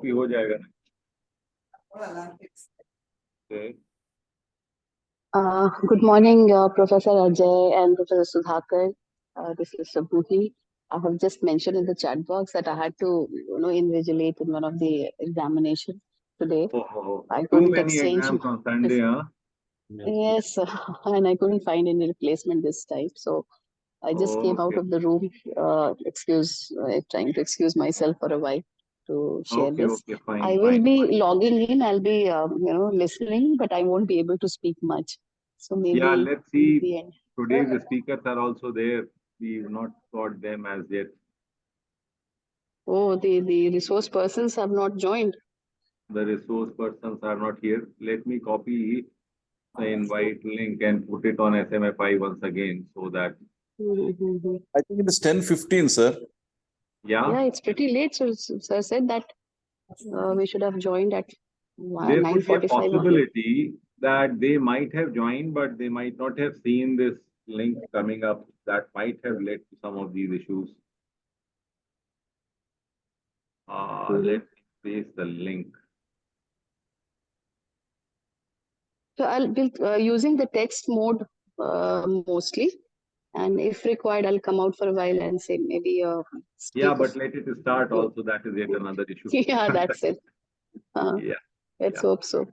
Copy हो जाएगा ना? Good morning, Professor Ajay and Professor Sudhakar. This is Subhuti. I have just mentioned in the chat box that I had to, invigilate in one of the examinations today. I Too couldn't many exchange. exams on Sunday, huh? Yes, and I couldn't find any replacement this time. So I just came out Okay. of the room, trying to excuse myself for a while to share this. Okay, fine, I will fine. be logging in. I'll be, listening, but I won't be able to speak much. So maybe Yeah, let's at see. the end. Today the speakers are also there. We've not got them as yet. Oh, the resource persons have not joined. The resource persons are not here. Let me copy the invite link and put it on SMFI once again so that. Mm-hmm. I think it is 10:15, sir. Yeah, it's pretty late. So sir said that we should have joined at There could be a 9:45 only. possibility that they might have joined, but they might not have seen this link coming up. That might have led to some of these issues. Let me paste the link. So I'll be using the text mode mostly, and if required, I'll come out for a while and say maybe. Yeah, but let it start also. That is yet another issue. Yeah, that's it. Yeah. Let's hope so.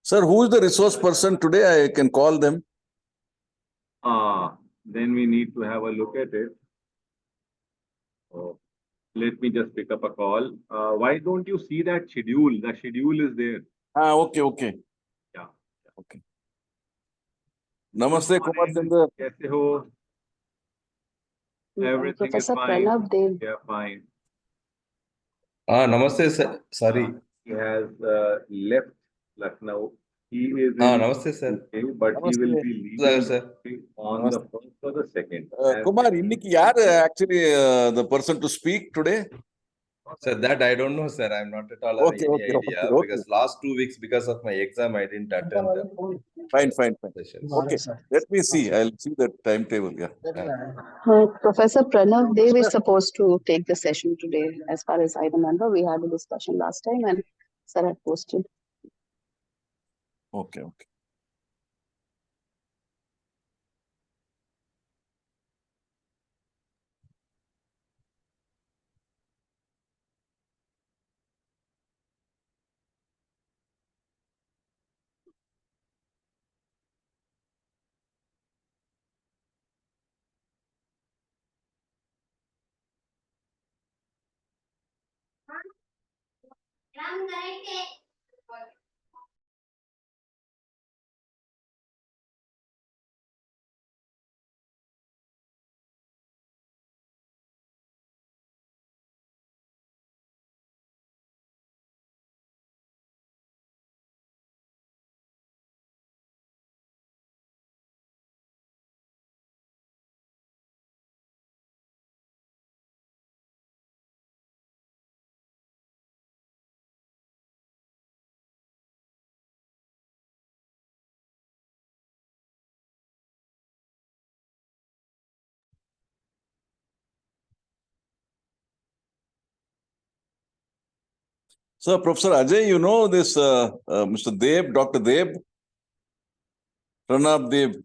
Sir, who is the resource person today? I can call them. Then we need to have a look at it. Oh, let me just pick up a call. Why don't you see that schedule? The schedule is there. Okay. Yeah. Okay. Namaste, Kumar Chandra. Kaise ho? Everything Professor is fine. Pranav Dev. Yeah, fine. Namaste, sir. Sorry. He has left Lucknow. He is in Namaste, sir. UK, but he will be leaving Sir. on the 1st or the 2nd. Kumar, inniki yaar actually the person to speak today? Sir, that I don't know, sir. I'm not at all having any idea because last 2 weeks, because of my exam, I didn't attend the Fine. sessions. Okay, let me see. I'll see the timetable. Yeah. Professor Pranav Dev is supposed to take the session today. As far as I remember, we had a discussion last time, and sir had posted. Okay. So, Professor Ajay, you know this Mr. Deb, Dr. Deb, Pranab Deb.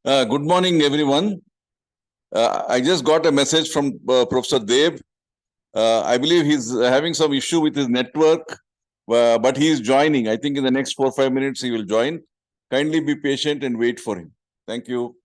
Good morning, everyone. I just got a message from Professor Deb. I believe he's having some issue with his network, but he is joining. I think in the next 4 or 5 minutes he will join. Kindly be patient and wait for him. Thank you.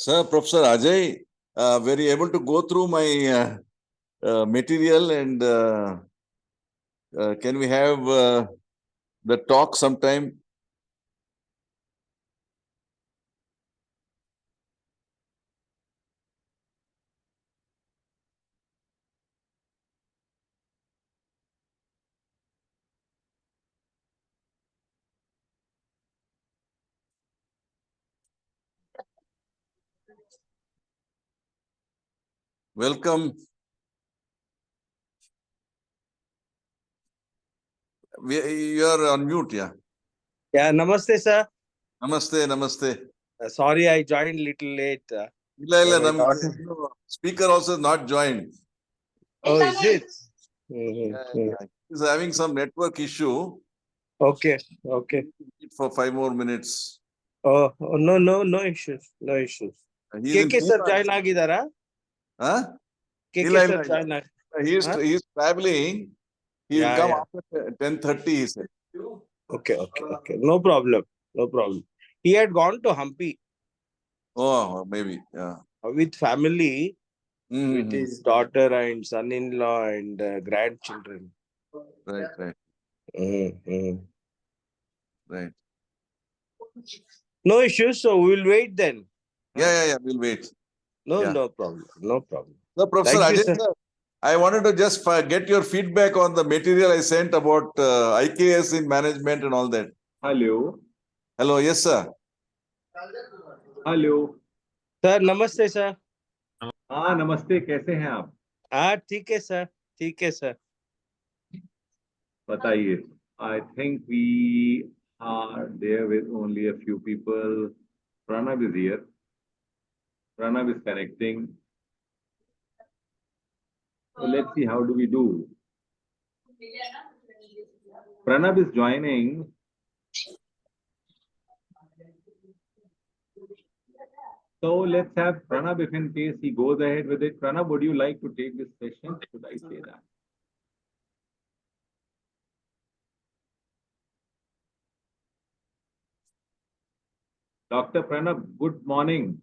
Sir, Professor Ajay, were you able to go through my material and can we have the talk sometime. Welcome. You are on mute, yeah. Yeah, namaste, sir. Namaste, namaste. Sorry, I joined little late. Illa, my daughter- speaker also not joined. Oh, is it? He's having some network issue. Okay, okay. For 5 more minutes. No issues, no issues. He's in KK sir Pune. join ಆಗಿದಾರಾ? Huh? KK Illa, sir illa, join ಆಗಿ- Huh? He's traveling. He will Yeah, come yeah. after 10:30, he said. Okay. No problem. He had gone to Hampi Oh, maybe. Yeah. with family, with Mhm. his daughter and son-in-law and grandchildren. Right. Mhm. Right. No issues, so we will wait then. Yeah. We'll wait. Yeah. No problem. So, Professor Thank you, Ajay, sir. sir, I wanted to just get your feedback on the material I sent about IKS in management and all that. Hello. Hello. Yes, sir. Hello. Sir, namaste, sir. हाँ नमस्ते, कैसे हैं आप? ठीक है sir. बताइए. I think we are there with only a few people. Pranav is here. Pranav is connecting. So let's see how do we do. Pranav is joining. So let's have Pranav, if in case he goes ahead with it. Pranav, would you like to take this session? Should I say that? Dr. Pranav, good morning.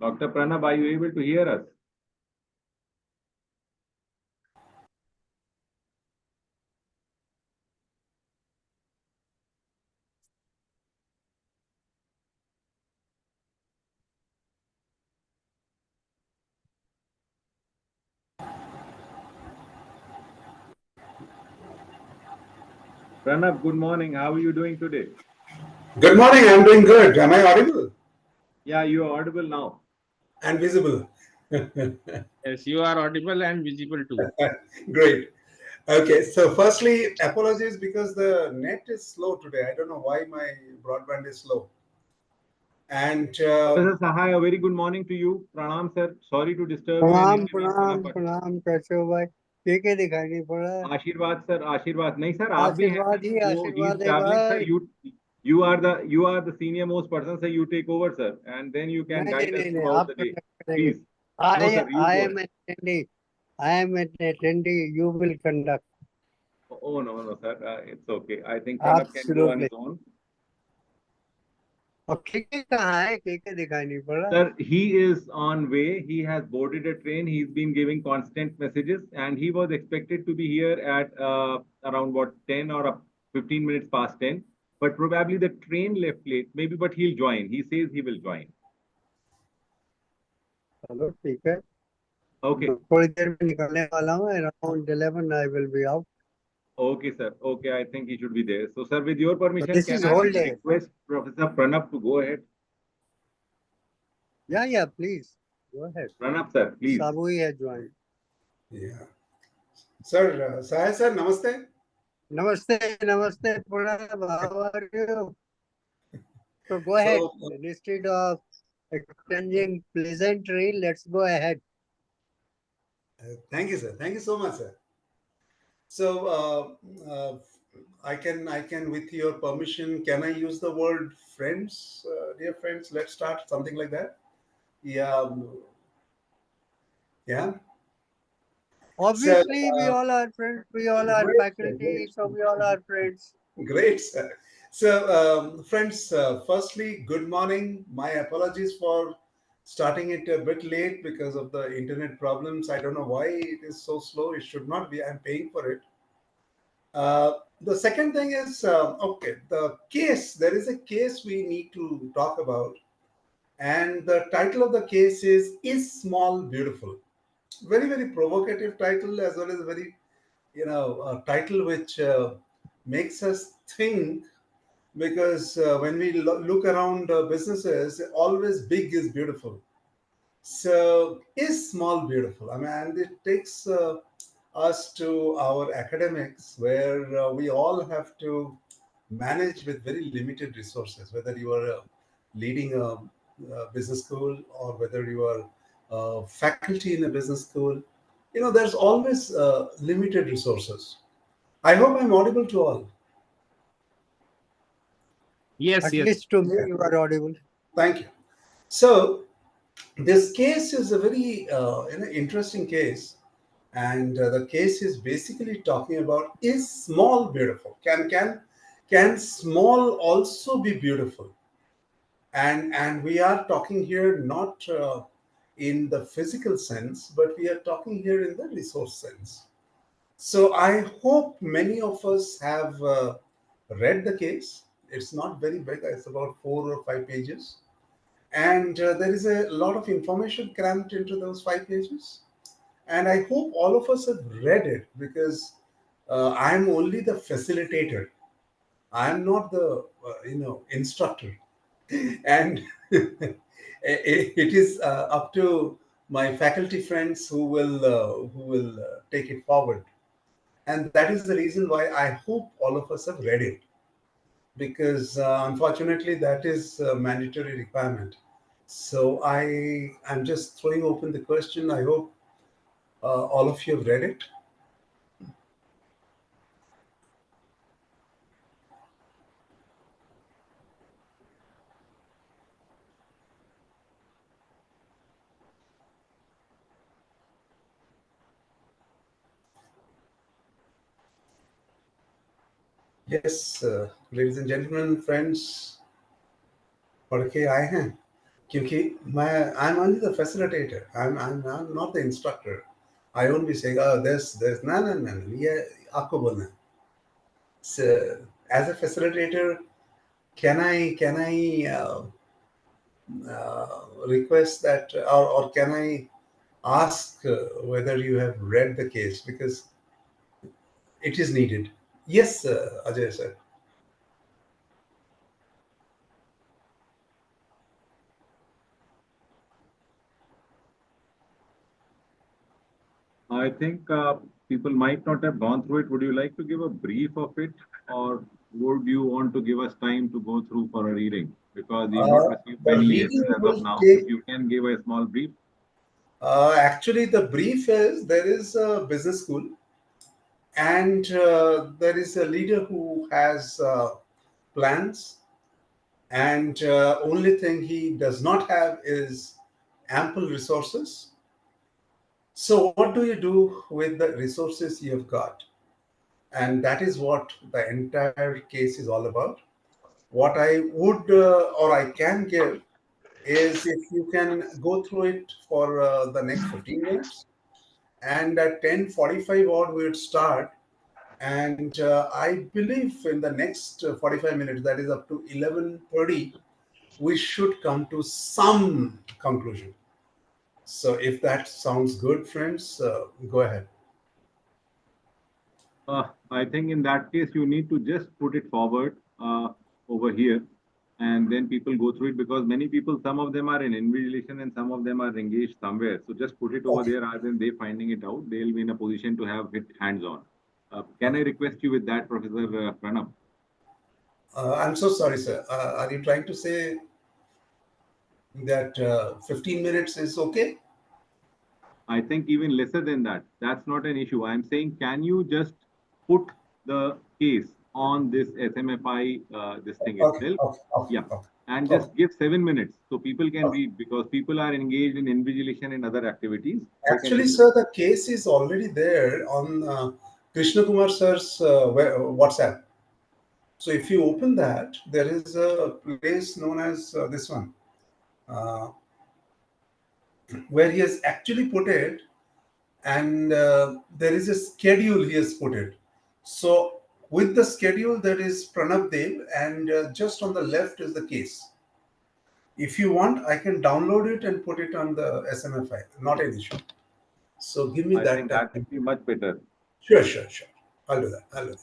Dr. Pranav, are you able to hear us? Pranav, good morning. How are you doing today? Good morning. I'm doing good. Am I audible Yeah, you are audible now. and visible? Yes, you are audible and visible too. Great. Okay. So, firstly, apologies because the net is slow today. I don't know why my broadband is slow. And Professor Sahai, a very good morning to you. Pranam, sir. Sorry to disturb you. in between, but प्रणाम कैसे हो भाई के दिखाई नहीं पड़ रहा है आशीर्वाद सर, आशीर्वाद नहीं सर, आप भी हैं आशीर्वाद ही वो आशीर्वाद he's है traveling sir. भाई You are the senior most person, sir. You take over, sir, and then you can guide us नहीं throughout आप the day. करेंगे Please. No, sir, you I go am attending I am attending you will conduct Oh, no, sir. It's okay. I think Pranav can go on his own. और के कहाँ है के दिखाई नहीं पड़ रहा Sir, he is on way. He has boarded a train. He's been giving constant messages, and he was expected to be here at around 10 or 15 minutes past 10. But probably the train left late. Maybe, but he'll join. He says he will join. चलो ठीक है Okay. थोड़ी देर में निकलने वाला हूँ around 11 I will be out Okay, sir. Okay, I think he should be there. So, sir, with your permission, this can is I whole day. request Professor Pranav to go ahead? yeah please go ahead Pranav, sir, please. साबू ही है join yeah. Sir, Sahai sir, namaste. नमस्ते Pranav how are you so go ahead instead of exchanging pleasantry let's go ahead Thank you, sir. Thank you so much, sir. So, I can, with your permission, can I use the word friends, dear friends? Let's start something like that. Yeah. Yeah. obviously So, we all are friends we all are great, faculty so we all are friends Great, sir. So, friends, firstly, good morning. My apologies for starting it a bit late because of the internet problems. I don't know why it is so slow. It should not be. I'm paying for it. The second thing is, okay, the case. There is a case we need to talk about. And the title of the case is Small Beautiful? Very, very provocative title, as well as a very, a title which makes us think, because when we look around businesses, always big is beautiful. So is small beautiful? I mean, and it takes us to our academics, where we all have to manage with very limited resources, whether you are leading a business school or whether you are faculty in a business school. There's always limited resources. I hope I'm audible to all. Yes, At yes. least to me, you are audible. Thank you. So this case is a very interesting case, and the case is basically talking about, is small beautiful? Can small also be beautiful? And we are talking here not in the physical sense, but we are talking here in the resource sense. So I hope many of us have read the case. It's not very big. It's about 4 or 5 pages. And there is a lot of information crammed into those 5 pages. And I hope all of us have read it, because I'm only the facilitator. I'm not the instructor. And it is up to my faculty friends who will take it forward. And that is the reason why I hope all of us have read it, because unfortunately that is a mandatory requirement. So I'm just throwing open the question. I hope all of you have read it. Yes, ladies and gentlemen, friends, पढ़ के आए हैं, क्योंकि I'm only the facilitator. I'm not the instructor. I won't be saying, oh, there's no, ये आपको बोलना है. So as a facilitator, can I request that, or can I ask whether you have read the case, because it is needed. Yes, Ajay sir. I think people might not have gone through it. Would you like to give a brief of it, or would you want to give us time to go through for a reading? Because we've not received many yeses as of now. If you can give a small brief. Actually, the brief is, there is a business school, and there is a leader who has plans, and only thing he does not have is ample resources. So what do you do with the resources you have got? And that is what the entire case is all about. What I would or I can give is, if you can go through it for the next 15 minutes, and at 10:45 odd we would start, and I believe in the next 45 minutes, that is up to 11:30, we should come to some conclusion. So if that sounds good, friends, go ahead. I think in that case, you need to just put it forward over here, and then people go through it, because many people, some of them are in invigilation and some of them are engaged somewhere. So just put it over there, rather than they finding it out. They'll be in a position to have it hands-on. Can I request you with that, Professor Pranab? I'm so sorry, sir. Are you trying to say that 15 minutes is okay? I think even lesser than that. That's not an issue. I'm saying, can you just put the case on this SMFI, this thing itself? Yeah. And just give 7 minutes so people can read, because people are engaged in invigilation and other activities. Actually, sir, the case is already there on Krishna Kumar sir's WhatsApp. So if you open that, there is a place known as this one. where he has actually put it, and there is a schedule he has put it. So with the schedule, there is Pranav Dev, and just on the left is the case. If you want, I can download it and put it on the SMFI. Not an issue. So give me I that think time. that would be much better. Sure, sure, sure. I'll do that. I'll do that.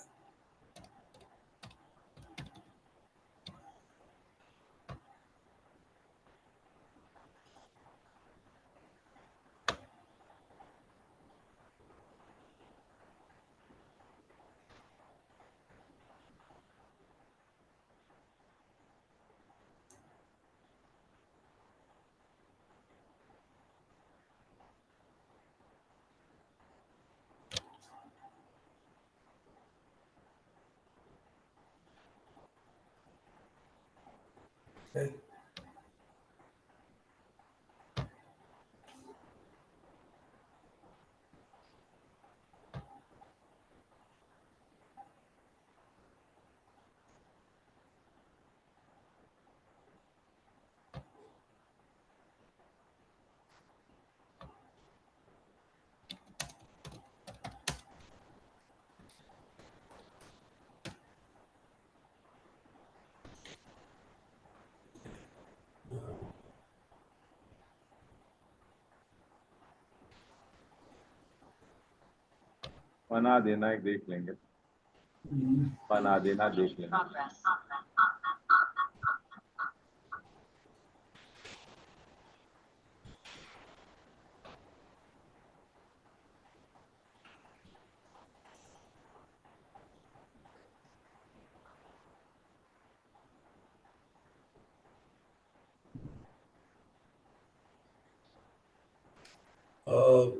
Okay. बना देना एक देख लेंगे बना देना देख लेंगे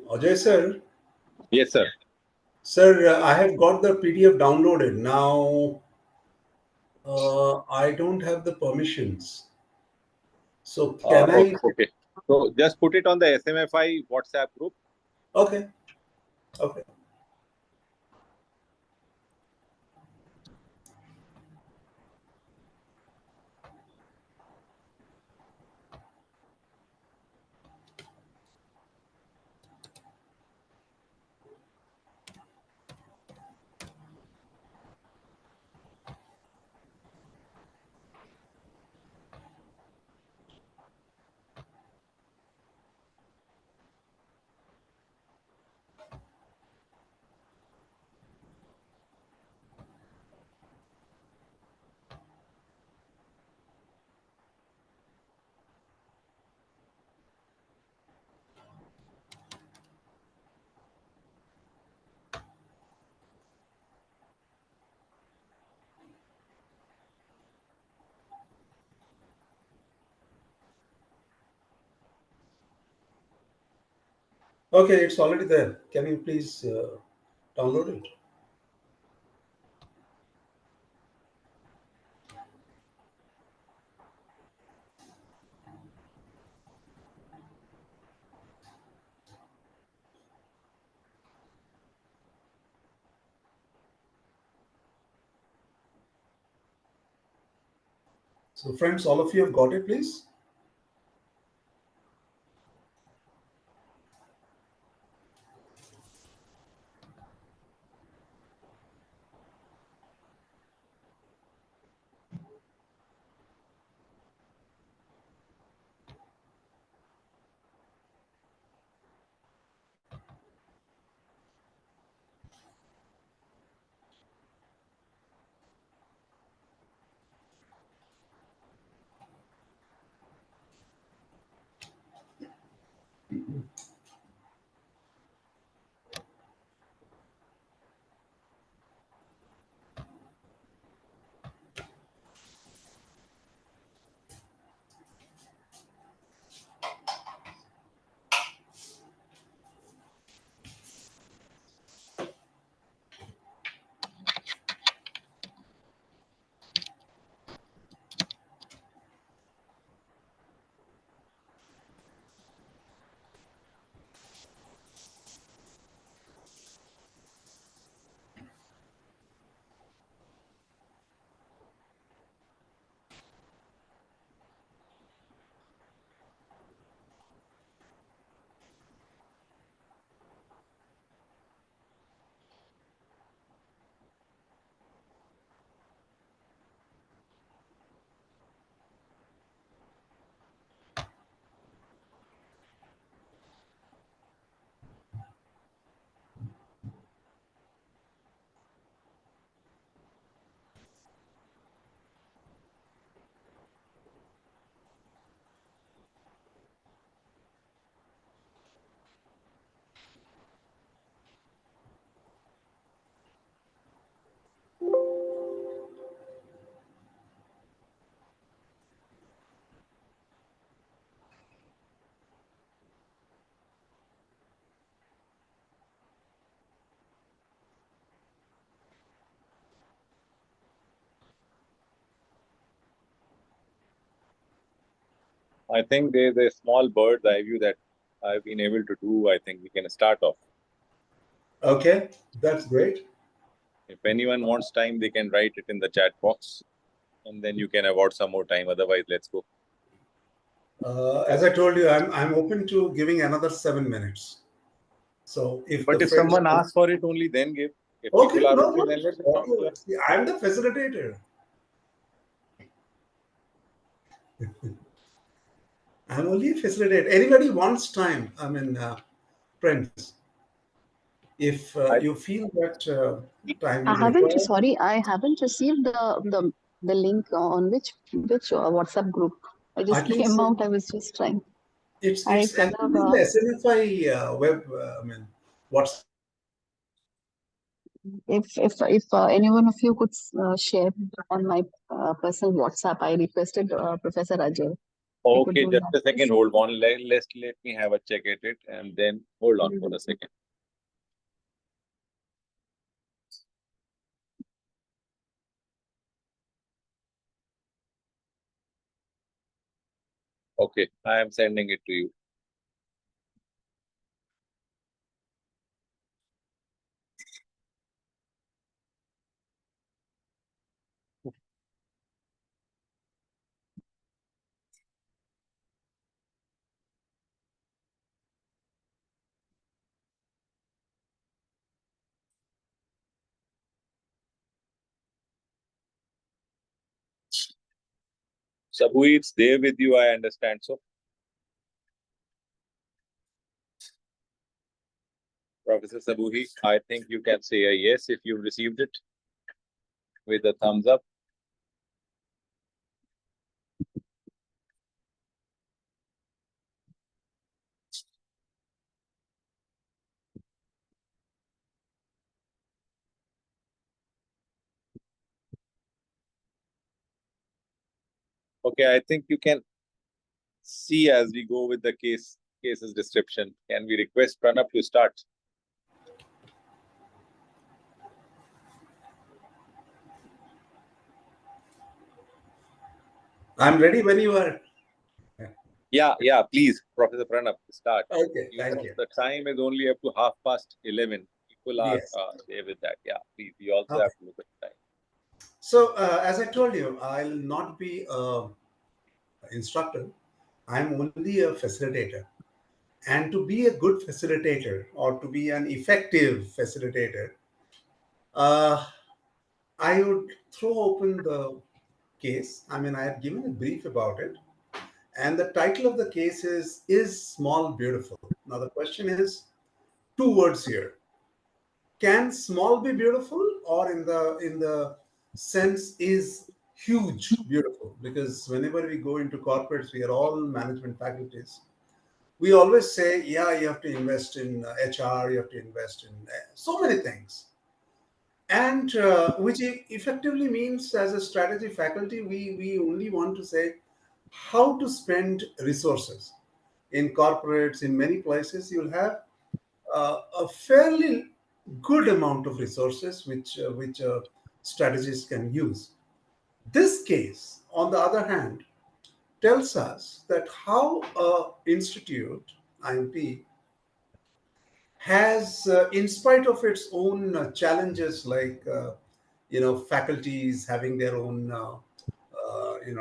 Ajay sir. Yes, sir. Sir, I have got the PDF downloaded. Now, I don't have the permissions. So can I? Okay. So just put it on the SMFI WhatsApp group. Okay. Okay. Okay, it's already there. Can you please download it? So, friends, all of you have got it, please. I think there's a small bird's eye view that I've been able to do. I think we can start off. Okay, that's great. If anyone wants time, they can write it in the chat box, and then you can award some more time. Otherwise, let's go. As I told you, I'm open to giving another 7 minutes. So if someone asks for it, only then give. If okay, people are no, okay, then let's go. see, I'm the facilitator. I'm only a facilitator. Anybody wants time? I mean, friends, if you feel that time is required. Sorry, I haven't received the link on which WhatsApp group. I just came out. I was just trying. It's actually the SNFI web. I mean, what's if any one of you could share on my personal WhatsApp, I requested Professor Ajay. Okay, just a second. Hold on. Let me have a check at it, and then hold on for a second. Okay, I am sending it to you. Sabui, it's there with you, I understand. So, Professor Sabuhi, I think you can say a yes if you've received it with a thumbs up. Okay, I think you can see as we go with the case's description. Can we request Pranab to start? I'm ready when you are. Yeah, please, Professor Pranab, start. Okay, thank you. The time is only up to 11:30. People are there with that. Yeah, please. We also have to look at the time. So, as I told you, I'll not be an instructor. I'm only a facilitator. And to be a good facilitator or to be an effective facilitator, I would throw open the case. I mean, I had given a brief about it. And the title of the case is Small Beautiful? Now, the question is two words here. Can small be beautiful, or in the sense is huge beautiful? Because whenever we go into corporates, we are all management faculties. We always say, yeah, you have to invest in HR, you have to invest in so many things. And which effectively means as a strategy faculty, we only want to say how to spend resources. In corporates, in many places, you'll have a fairly good amount of resources which strategists can use. This case, on the other hand, tells us that how a institute, IMP, has, in spite of its own challenges, like faculties having their own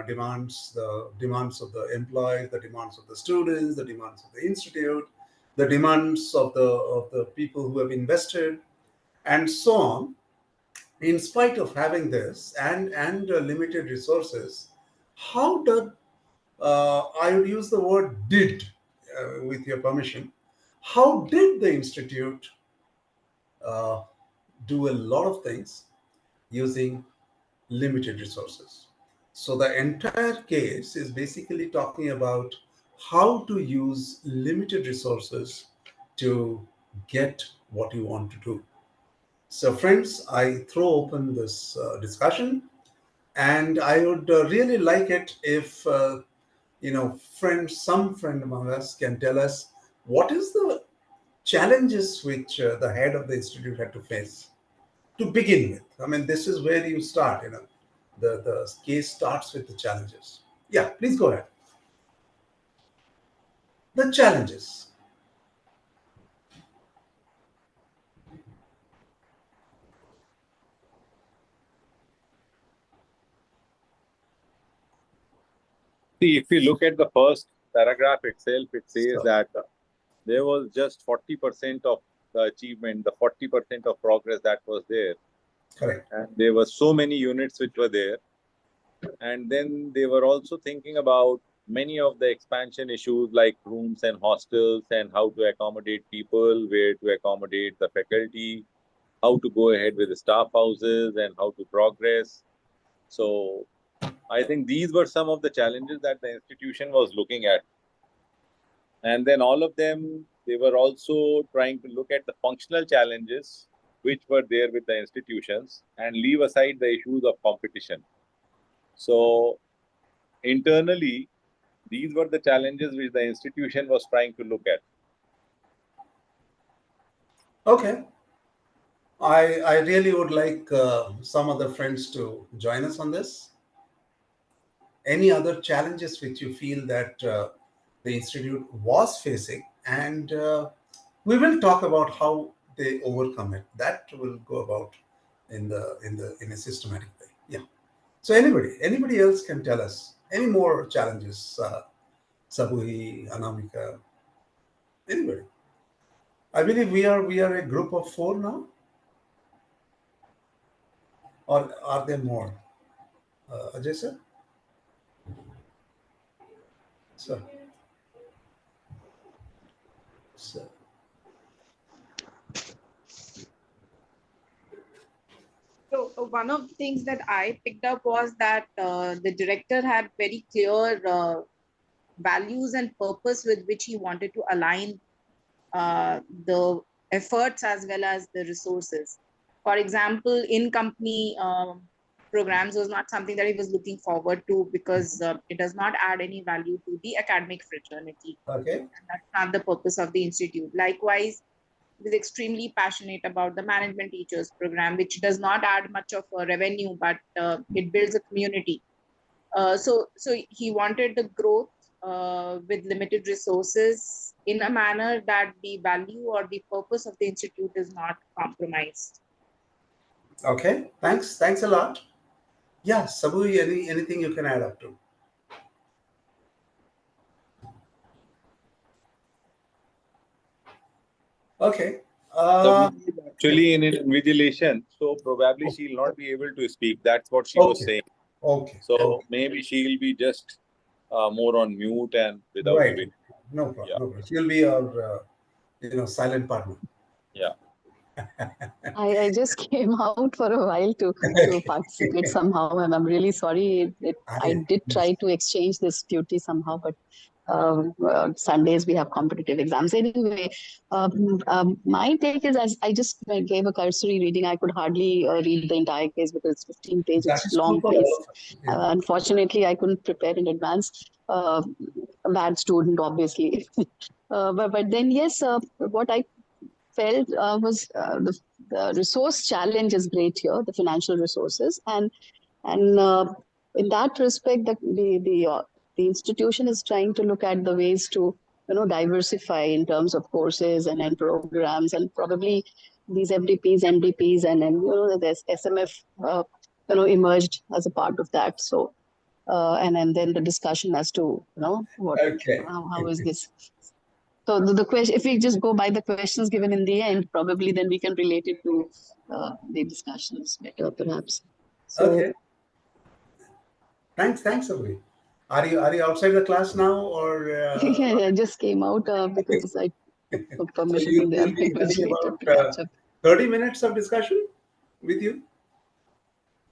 demands, the demands of the employees, the demands of the students, the demands of the institute, the demands of the people who have invested, and so on. In spite of having this and limited resources, how did I would use the word did, with your permission. How did the institute do a lot of things using limited resources? So the entire case is basically talking about how to use limited resources to get what you want to do. So friends, I throw open this discussion, and I would really like it if some friend among us can tell us what is the challenges which the head of the institute had to face to begin with. I mean, this is where you start. The case starts with the challenges. Yeah, please go ahead. the challenges. See, if you look at the first paragraph itself, it says So- that there was just 40% of the achievement, the 40% of progress that was there. Correct. And there were so many units which were there. And then they were also thinking about many of the expansion issues like rooms and hostels and how to accommodate people, where to accommodate the faculty, how to go ahead with the staff houses and how to progress. So I think these were some of the challenges that the institution was looking at. And then all of them, they were also trying to look at the functional challenges which were there with the institutions and leave aside the issues of competition. So internally, these were the challenges which the institution was trying to look at. Okay. I really would like some other friends to join us on this. Any other challenges which you feel that the institute was facing, and we will talk about how they overcome it. That will go about in a systematic way. Yeah. So anybody else can tell us any more challenges. Sabuhi, Anamika, anybody. I believe we are a group of 4 now, or are there more? Ajay sir? Sir. Sir. So one of the things that I picked up was that the director had very clear values and purpose with which he wanted to align the efforts as well as the resources. For example, in-company programs was not something that he was looking forward to because it does not add any value to the academic fraternity. Okay. And that's not the purpose of the institute. Likewise, he is extremely passionate about the management teachers program, which does not add much of a revenue, but it builds a community. So he wanted the growth with limited resources in a manner that the value or the purpose of the institute is not compromised. Okay. Thanks a lot. Yeah, Sabuhi, anything you can add up to? Okay. Actually, in invigilation, so probably she'll not be able to speak. That's what she was saying. Okay. So maybe she'll be just more on mute and without Right. giving. No problem. Yeah. No problem. She'll be our silent partner. Yeah. I just came out for a while to participate somehow, and I'm really sorry. I did try to exchange this duty somehow, but Sundays we have competitive exams. Anyway, my take is, as I just gave a cursory reading, I could hardly read the entire case because it's 15 pages, That it's is long true for case. all of us. Yeah. Unfortunately, I couldn't prepare in advance. A bad student, obviously. But then, yes, what I felt was the resource challenge is great here, the financial resources, and in that respect, the institution is trying to look at the ways to diversify in terms of courses and programs, and probably these FDPs, MDPs, and there's SMF emerged as a part of that. So and then the discussion as to what how is this. So the question, if we just go by the questions given in the end, probably then we can relate it to the discussions better, perhaps. So, okay. Thanks, Sabuhi. Are you outside the class now, or? Yeah, I just came out because I took permission So from the you'll be having about 30 minutes of discussion with you?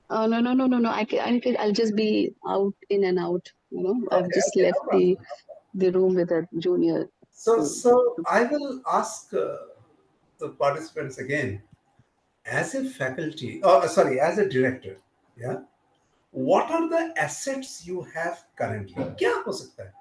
No. I'll just be out, in and out. I've just left the room with a junior. So I will ask the participants again, as a faculty, as a director, yeah, what are the assets you have currently? क्या हो सकता है?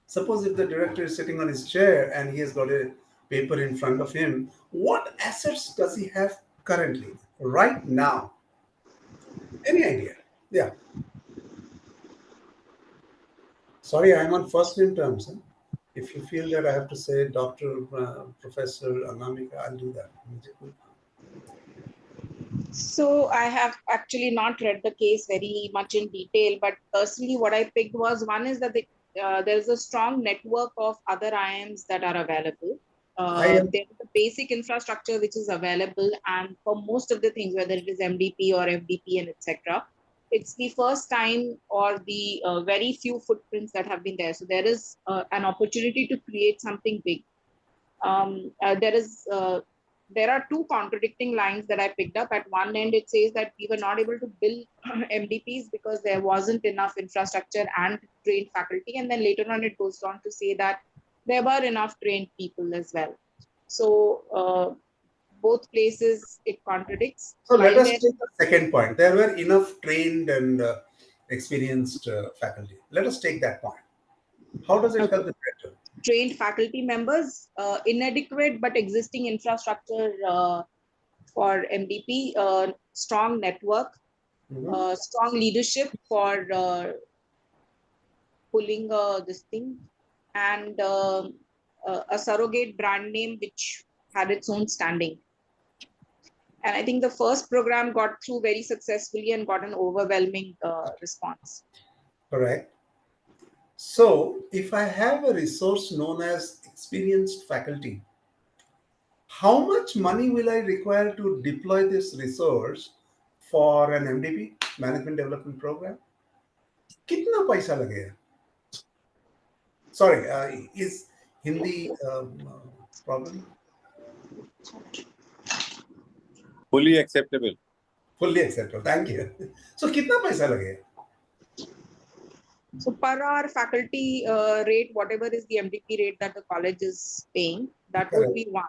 Suppose if the director is sitting on his chair and he has got a paper in front of him, what assets does he have currently, right now? Any idea? Yeah. Sorry, I'm on first name terms. Huh? If you feel that I have to say Dr. Professor Anamika, I'll do that. So I have actually not read the case very much in detail, but personally what I picked was, one is that there's a strong network of other IIMs that are available. There's a basic infrastructure which is available, and for most of the things, whether it is MDP or FDP and etc., it's the first time or the very few footprints that have been there. So there is an opportunity to create something big. There are two contradicting lines that I picked up. At one end, it says that we were not able to build MDPs because there wasn't enough infrastructure and trained faculty. And then later on, it goes on to say that there were enough trained people as well. So both places, it contradicts. So let us take the second point. There were enough trained and experienced faculty. Let us take that point. How does it help the director? Trained faculty members, inadequate but existing infrastructure for MDP, strong network, strong leadership for pulling this thing, and a surrogate brand name which had its own standing. And I think the first program got through very successfully and got an overwhelming response. Correct. So if I have a resource known as experienced faculty, how much money will I require to deploy this resource for an MDP, Management Development Program? Kitna paisa lagega? Sorry, is Hindi problem? Fully acceptable. Fully acceptable. Thank you. So kitna paisa lagega? So per hour faculty rate, whatever is the MDP rate that the college is paying, that would be one.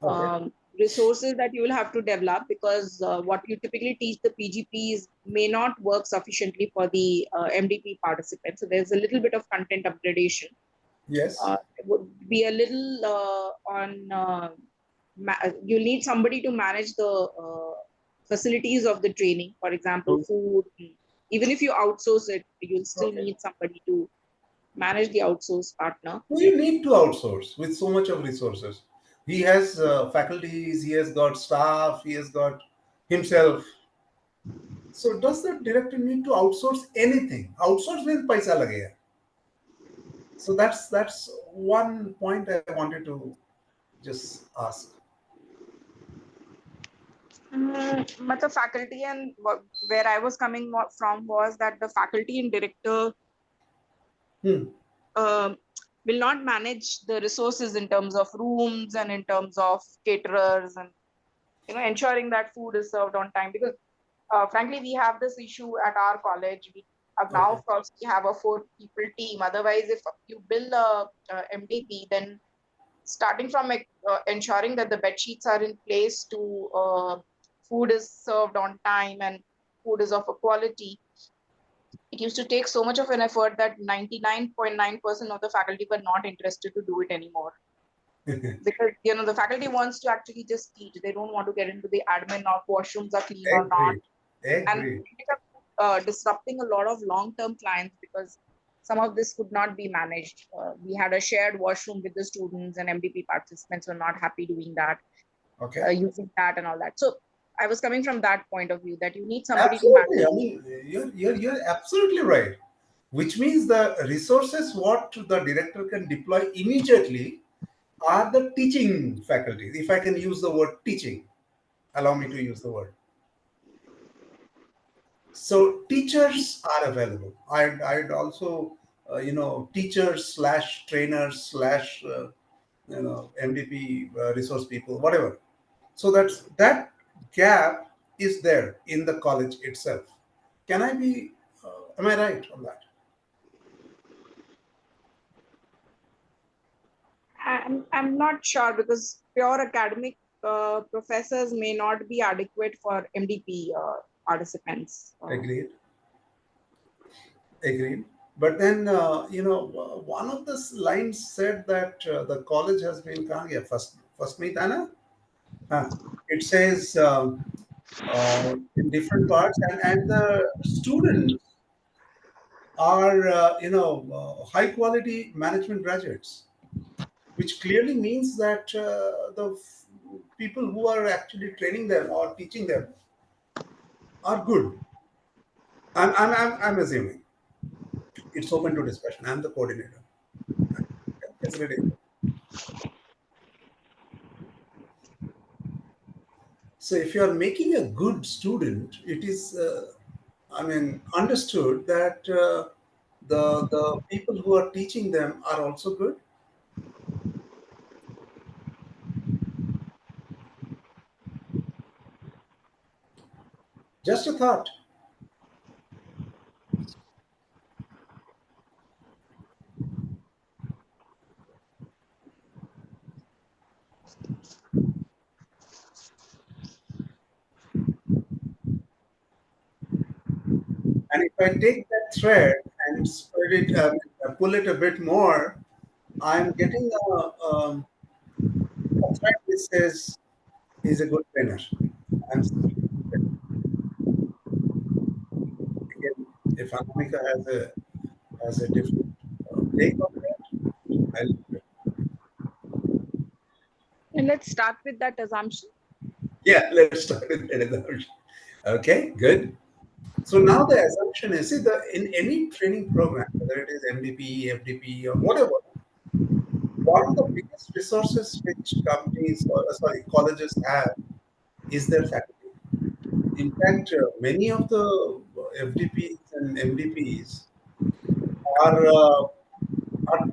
Okay. Resources that you will have to develop, because what you typically teach the PGPs may not work sufficiently for the MDP participants. So there's a little bit of content upgradation. Yes. It would be a little you need somebody to manage the facilities of the training. For example, food. Even if you outsource it, you'll still need somebody to manage the outsource partner. Who you need to outsource with so much of resources? He has faculties, he has got staff, he has got himself. So does the director need to outsource anything? Outsource means paisa lagega. So that's one point I wanted to just ask. But the faculty, and where I was coming from was that the faculty and director will not manage the resources in terms of rooms and in terms of caterers and ensuring that food is served on time. Because frankly, we have this issue at our college. We have now, of course, we have a 4-people team. Otherwise, if you build a MDP, then starting from ensuring that the bed sheets are in place to food is served on time and food is of a quality, it used to take so much of an effort that 99.9% of the faculty were not interested to do it anymore. Because the faculty wants to actually just teach. They don't want to get into the admin of washrooms are clean or not. And it ended up disrupting a lot of long-term clients because some of this could not be managed. We had a shared washroom with the students, and MDP participants were not happy doing that, using that and all that. So I was coming from that point of view, that you need somebody to manage. I mean, you're absolutely right. Which means the resources what the director can deploy immediately are the teaching faculties. If I can use the word teaching, allow me to use the word. So teachers are available. I'd also, teachers / trainers / MDP resource people, whatever. So that gap is there in the college itself. Can I be? Am I right on that? I'm not sure, because pure academic professors may not be adequate for MDP participants. Agreed. But then, one of the lines said that the college has been first meet Anna. It says in different parts, and the students are high quality management graduates, which clearly means that the people who are actually training them or teaching them are good. I'm assuming. It's open to discussion. I'm the coordinator. Facilitator. So if you are making a good student, it is, understood that the people who are teaching them are also good. Just a thought. And if I take that thread and spread it, pull it a bit more, I'm getting a thread which says he's a good trainer. I'm again, if Anamika has a different take on that, And let's start with that assumption. yeah, let's start with that assumption. Okay, good. So now the assumption is, see, in any training program, whether it is MDP, FDP, or whatever, one of the biggest resources which companies or colleges have is their faculty. In fact, many of the FDPs and MDPs are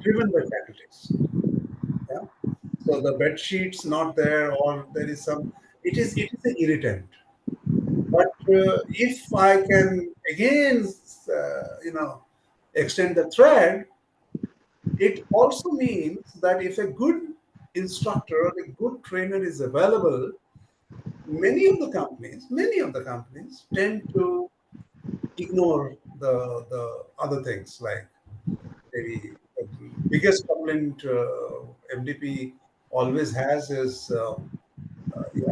driven by faculties. Yeah. So the bed sheet's not there, or there is some. It is an irritant. But if I can again, extend the thread, it also means that if a good instructor or a good trainer is available, many of the companies tend to ignore the other things, like maybe the biggest complaint MDP always has is yeah,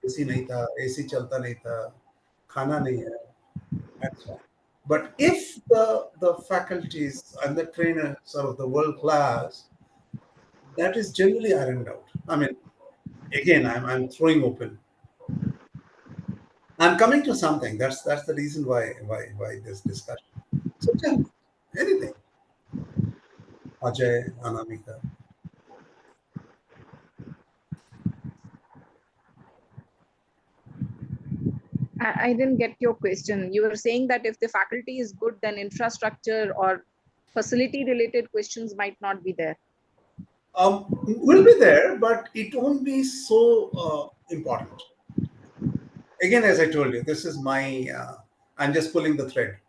AC nahi tha, AC chalta nahi tha, khana nahi hai, and so on. But if the faculties and the trainers are of the world class, that is generally ironed out. I mean, again, I'm throwing open. I'm coming to something. That's the reason why this discussion. So tell me anything, Ajay, Anamika. I didn't get your question. You were saying that if the faculty is good, then infrastructure or facility related questions might not be there. Will be there, but it won't be so important. Again, as I told you, this is my. I'm just pulling the thread.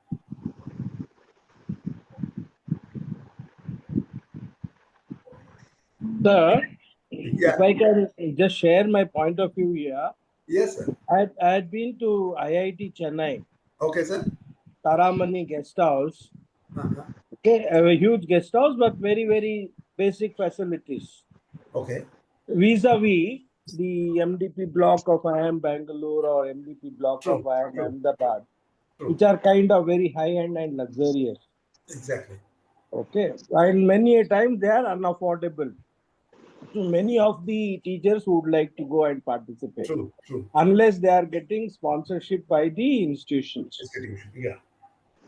Sir, Yeah. if I can just share my point of view here. Yes, sir. I had been to IIT Chennai. Okay, sir. Taramani guest house. Uh-huh. Okay, a huge guest house, but very, very basic facilities. Okay. Vis-a-vis the MDP block of IIM Bangalore or MDP block of IIM Ahmedabad, which are kind of very high-end and luxurious. Exactly. Okay, and many a time they are unaffordable. So many of the teachers would like to go and participate. True, true. Unless they are getting sponsorship by the institutions. Yeah.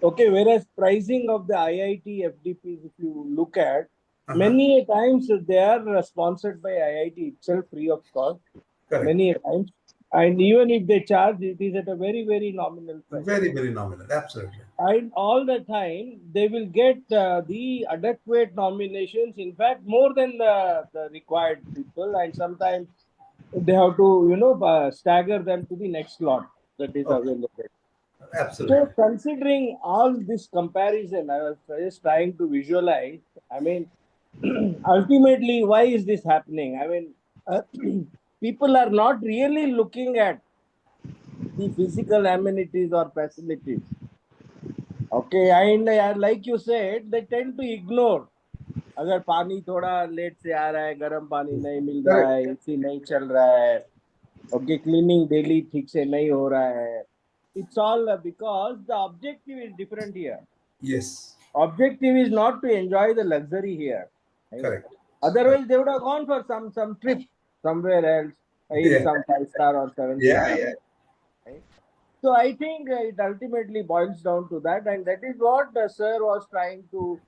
Okay, whereas pricing of the IIT FDPs, if you look at, many a times they are sponsored by IIT itself free of cost. Correct. Many a times. And even if they charge, it is at a very, very nominal price. Very, very nominal. Absolutely. And all the time, they will get the adequate nominations, in fact, more than the required people. And sometimes they have to, stagger them to the next slot that is available. Absolutely. So, considering all this comparison, I was just trying to visualize. I mean, ultimately, why is this happening? I mean, people are not really looking at the physical amenities or facilities. Okay, and like you said, they tend to ignore. अगर पानी थोड़ा late से आ रहा है, गर्म पानी नहीं मिल रहा है, एसी नहीं चल रहा है, okay, cleaning daily ठीक से नहीं हो रहा है. It's all because the objective is different here. Yes. Objective is not to enjoy the luxury here. Correct. Otherwise, they would have gone for some trip somewhere else in Yeah. some 5-star or 7-star. Yeah. Right? So I think it ultimately boils down to that, and that is what the sir was trying to,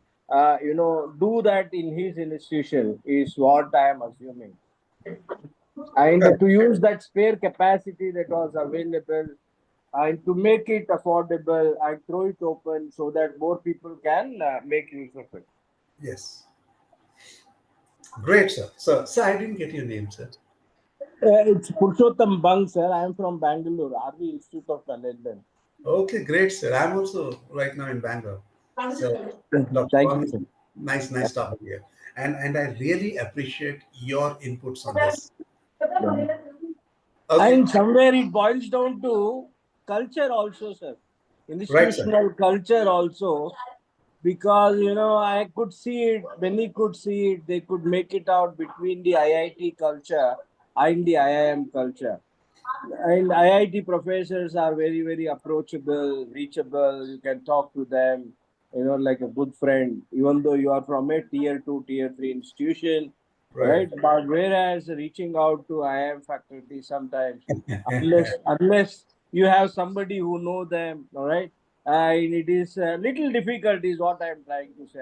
do that in his institution, is what I am assuming. And to use that spare capacity that was available and to make it affordable and throw it open so that more people can make use of it. Yes. Great, sir. Sir, I didn't get your name, sir. It's Purushottam Bang, sir. I am from Bangalore, RV Institute of Management. Okay, great, sir. I'm also right now in Bangalore. So, Thank you, sir. nice talking here. And I really appreciate your inputs on this. Okay. And somewhere it boils down to culture also, sir. Institutional culture also. Because, I could see it, many could see it, they could make it out between the IIT culture and the IIM culture. And IIT professors are very, very approachable, reachable. You can talk to them, like a good friend, even though you are from a tier 2, tier 3 institution, right? But whereas reaching out to IIM faculty sometimes, unless you have somebody who know them, all right? And it is a little difficult, is what I'm trying to say,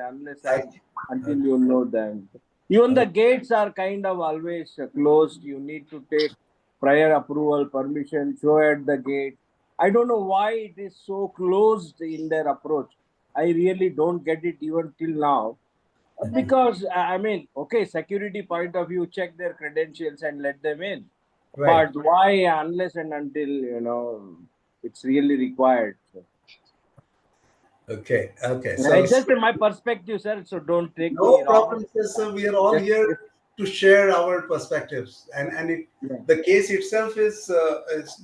until you know them. Even the gates are kind of always closed. You need to take prior approval, permission, show at the gate. I don't know why it is so closed in their approach. I really don't get it even till now. Because, okay, security point of view, check their credentials and let them in. Right. But why, unless and until, it's really required. Okay. It's just my perspective, sir. So don't take me no wrong. problem, sir. We are all here to share our perspectives, and the case itself is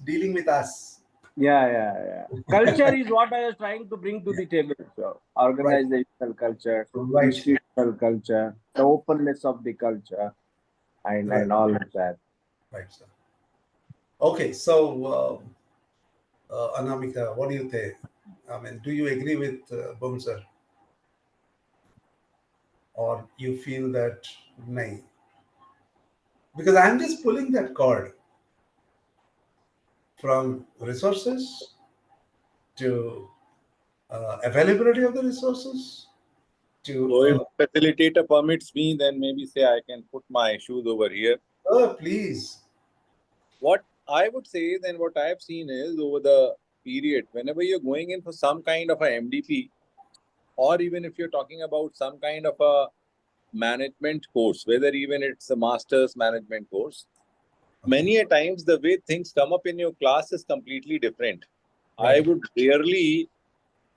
dealing with us. Yeah. Culture is what I was trying to bring to the table. So organizational culture, institutional culture, the openness of the culture, and all of that. Right, sir. Okay, so Anamika, what do you think? I mean, do you agree with Bum, sir? Or you feel that nay? Because I'm just pulling that cord from resources to availability of the resources to. So if facilitator permits me, then maybe say I can put my shoes over here. Oh, please. What I would say then, what I have seen is over the period, whenever you're going in for some kind of a MDP, or even if you're talking about some kind of a management course, whether even it's a master's management course, many a times the way things come up in your class is completely different. I would rarely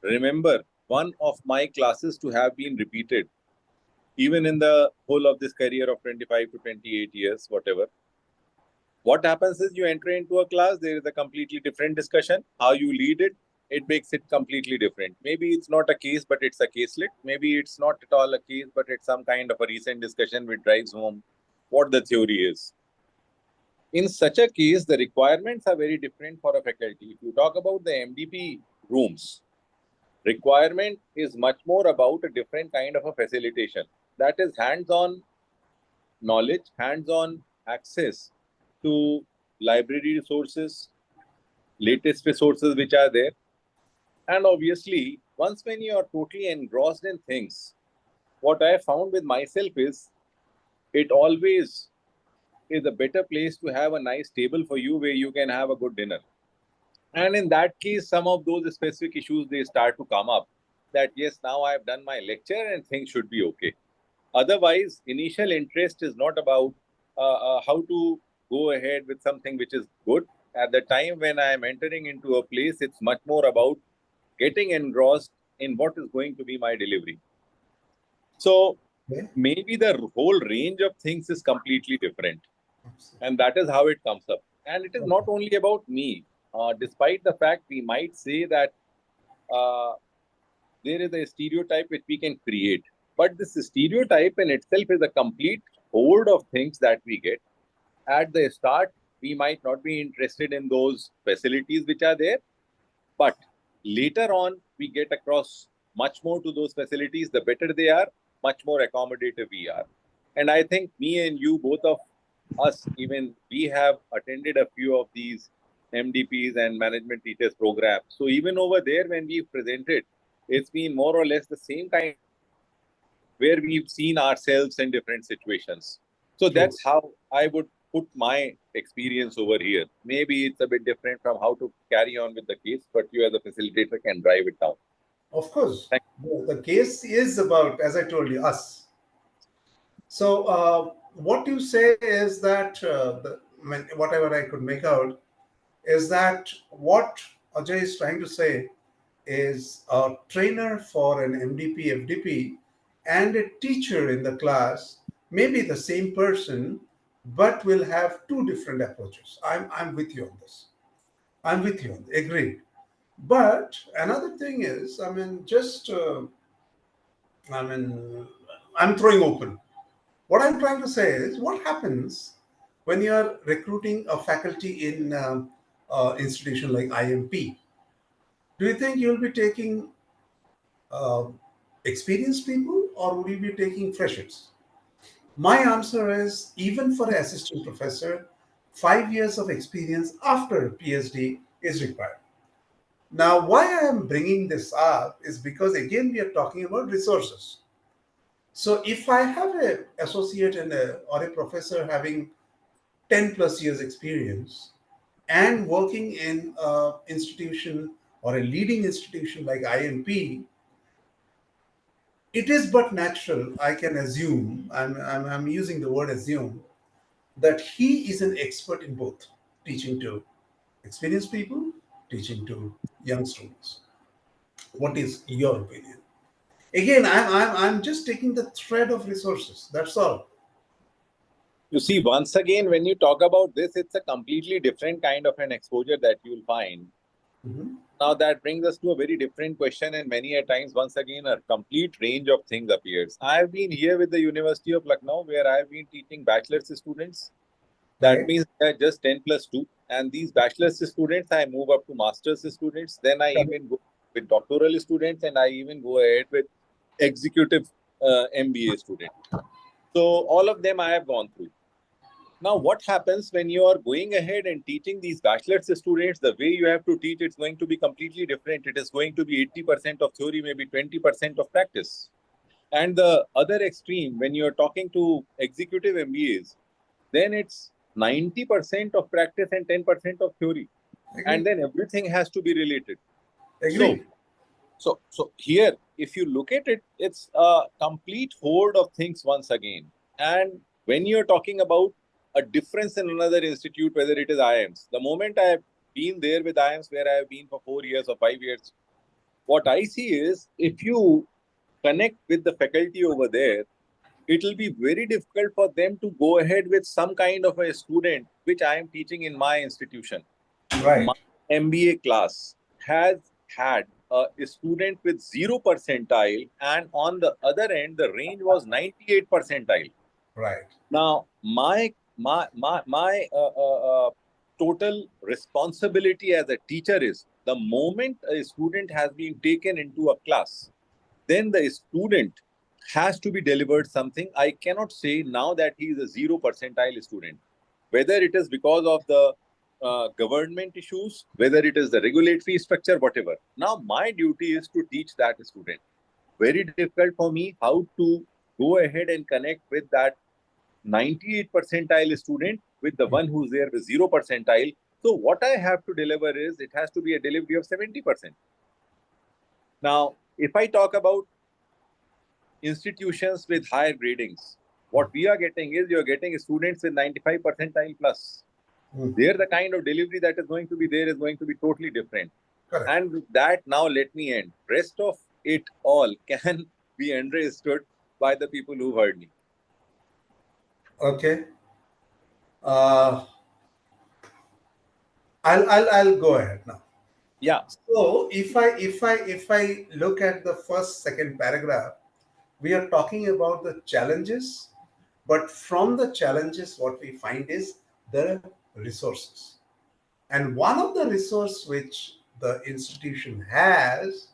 remember one of my classes to have been repeated, even in the whole of this career of 25 to 28 years, whatever. What happens is you enter into a class, there is a completely different discussion. How you lead it, it makes it completely different. Maybe it's not a case, but it's a caselet. Maybe it's not at all a case, but it's some kind of a recent discussion which drives home what the theory is. In such a case, the requirements are very different for a faculty. If you talk about the MDP rooms, requirement is much more about a different kind of a facilitation. That is hands-on knowledge, hands-on access to library resources, latest resources which are there. And obviously, once when you are totally engrossed in things, what I found with myself is, it always is a better place to have a nice table for you where you can have a good dinner. And in that case, some of those specific issues, they start to come up that, yes, now I've done my lecture and things should be okay. Otherwise, initial interest is not about how to go ahead with something which is good. At the time when I am entering into a place, it's much more about getting engrossed in what is going to be my delivery. So maybe the whole range of things is completely different. And that is how it comes up. And it is not only about me. Despite the fact we might say that there is a stereotype which we can create. But this stereotype in itself is a complete horde of things that we get. At the start, we might not be interested in those facilities which are there. But later on, we get across much more to those facilities, the better they are, much more accommodative we are. And I think me and you, both of us, even we have attended a few of these MDPs and management teachers programs. So even over there, when we presented, it's been more or less the same kind where we've seen ourselves in different situations. So that's how I would put my experience over here. Maybe it's a bit different from how to carry on with the case, but you as a facilitator can drive it down. Of course. The case is about, as I told you, us. So what you say is that, whatever I could make out, is that what Ajay is trying to say is a trainer for an MDP, FDP, and a teacher in the class may be the same person, but will have two different approaches. I'm with you on this. I'm with you on this. Agreed. But another thing is, I'm throwing open. What I'm trying to say is, what happens when you are recruiting a faculty in an institution like IMP? Do you think you'll be taking experienced people, or would you be taking freshers? My answer is, even for an assistant professor, 5 years of experience after PhD is required. Now, why I am bringing this up is because, again, we are talking about resources. So if I have an associate or a professor having 10 plus years experience and working in an institution or a leading institution like IMP, it is but natural, I can assume, I'm using the word assume, that he is an expert in both, teaching to experienced people, teaching to young students. What is your opinion? Again, I'm just taking the thread of resources. That's all. You see, once again, when you talk about this, it's a completely different kind of an exposure that you'll find. Now, that brings us to a very different question, and many a times, once again, a complete range of things appears. I've been here with the University of Lucknow, where I've been teaching bachelor's students. That means they're just 10 plus 2. And these bachelor's students, I move up to master's students. Then I even go with doctoral students, and I even go ahead with executive MBA students. So all of them I have gone through. Now, what happens when you are going ahead and teaching these bachelor's students? The way you have to teach, it's going to be completely different. It is going to be 80% of theory, maybe 20% of practice. And the other extreme, when you're talking to executive MBAs, then it's 90% of practice and 10% of theory. And then everything has to be related. So here, if you look at it, it's a complete horde of things once again. And when you're talking about a difference in another institute, whether it is IIMs, the moment I have been there with IIMs where I have been for 4 years or 5 years, what I see is, if you connect with the faculty over there, it will be very difficult for them to go ahead with some kind of a student which I am teaching in my institution. Right. My MBA class has had a student with 0 percentile, and on the other end, the range was 98 percentile. Right. Now, my total responsibility as a teacher is, the moment a student has been taken into a class, then the student has to be delivered something. I cannot say now that he is a 0 percentile student, whether it is because of the government issues, whether it is the regulatory structure, whatever. Now, my duty is to teach that student. Very difficult for me how to go ahead and connect with that 98 percentile student with the one who's there with 0 percentile. So what I have to deliver is, it has to be a delivery of 70%. Now, if I talk about institutions with higher gradings, what we are getting is, you're getting students with 95 percentile plus. There, the kind of delivery that is going to be there is going to be totally different. Correct. And with that, now let me end. Rest of it all can be understood by the people who heard me. Okay. I'll go ahead now. Yeah. So if I look at the second paragraph, we are talking about the challenges, but from the challenges, what we find is the resources. And one of the resources which the institution has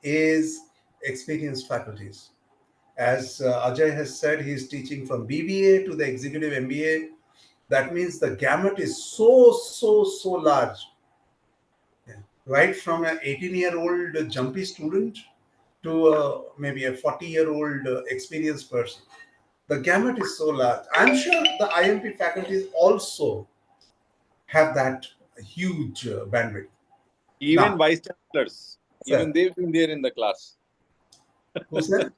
is experienced faculties. As Ajay has said, he is teaching from BBA to the executive MBA. That means the gamut is so large. Yeah. Right from an 18-year-old jumpy student to maybe a 40-year-old experienced person. The gamut is so large. I'm sure the IMP faculties also have that huge bandwidth. Even Now, vice chancellors, sir, even they've been there in the class. who said?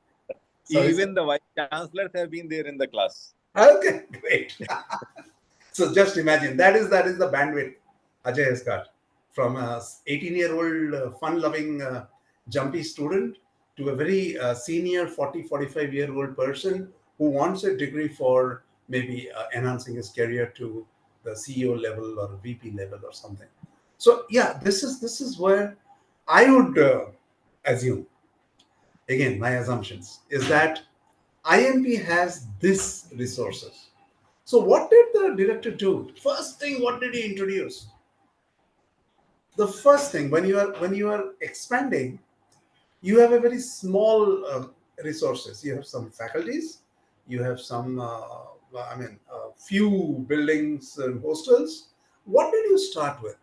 Sorry, Even sir. the vice chancellors have been there in the class. Okay, great. So just imagine that is the bandwidth Ajay has got, from a 18-year-old fun-loving jumpy student to a very senior 45-year-old person who wants a degree for maybe enhancing his career to the CEO level or VP level or something. So yeah, this is where I would assume, again, my assumptions is that IMP has this resources. So what did the director do? First thing, what did he introduce? The first thing, when you are expanding, you have a very small resources. You have some faculties, you have some few buildings and hostels. What did you start with?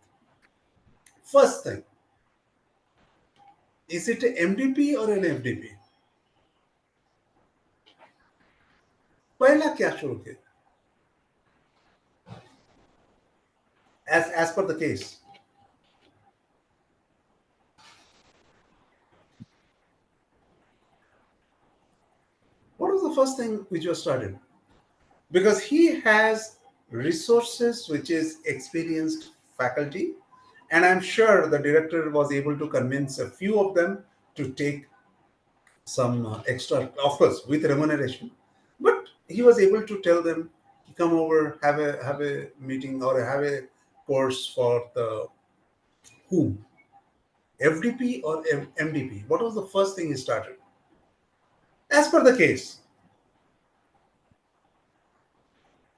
First thing, is it an MDP or an FDP? पहला क्या शुरू किया? As per the case. What was the first thing which was started? Because he has resources which is experienced faculty, and I'm sure the director was able to convince a few of them to take some extra, of course, with remuneration. But he was able to tell them, come over, have a meeting or have a course for the whom? FDP or MDP? What was the first thing he started? As per the case.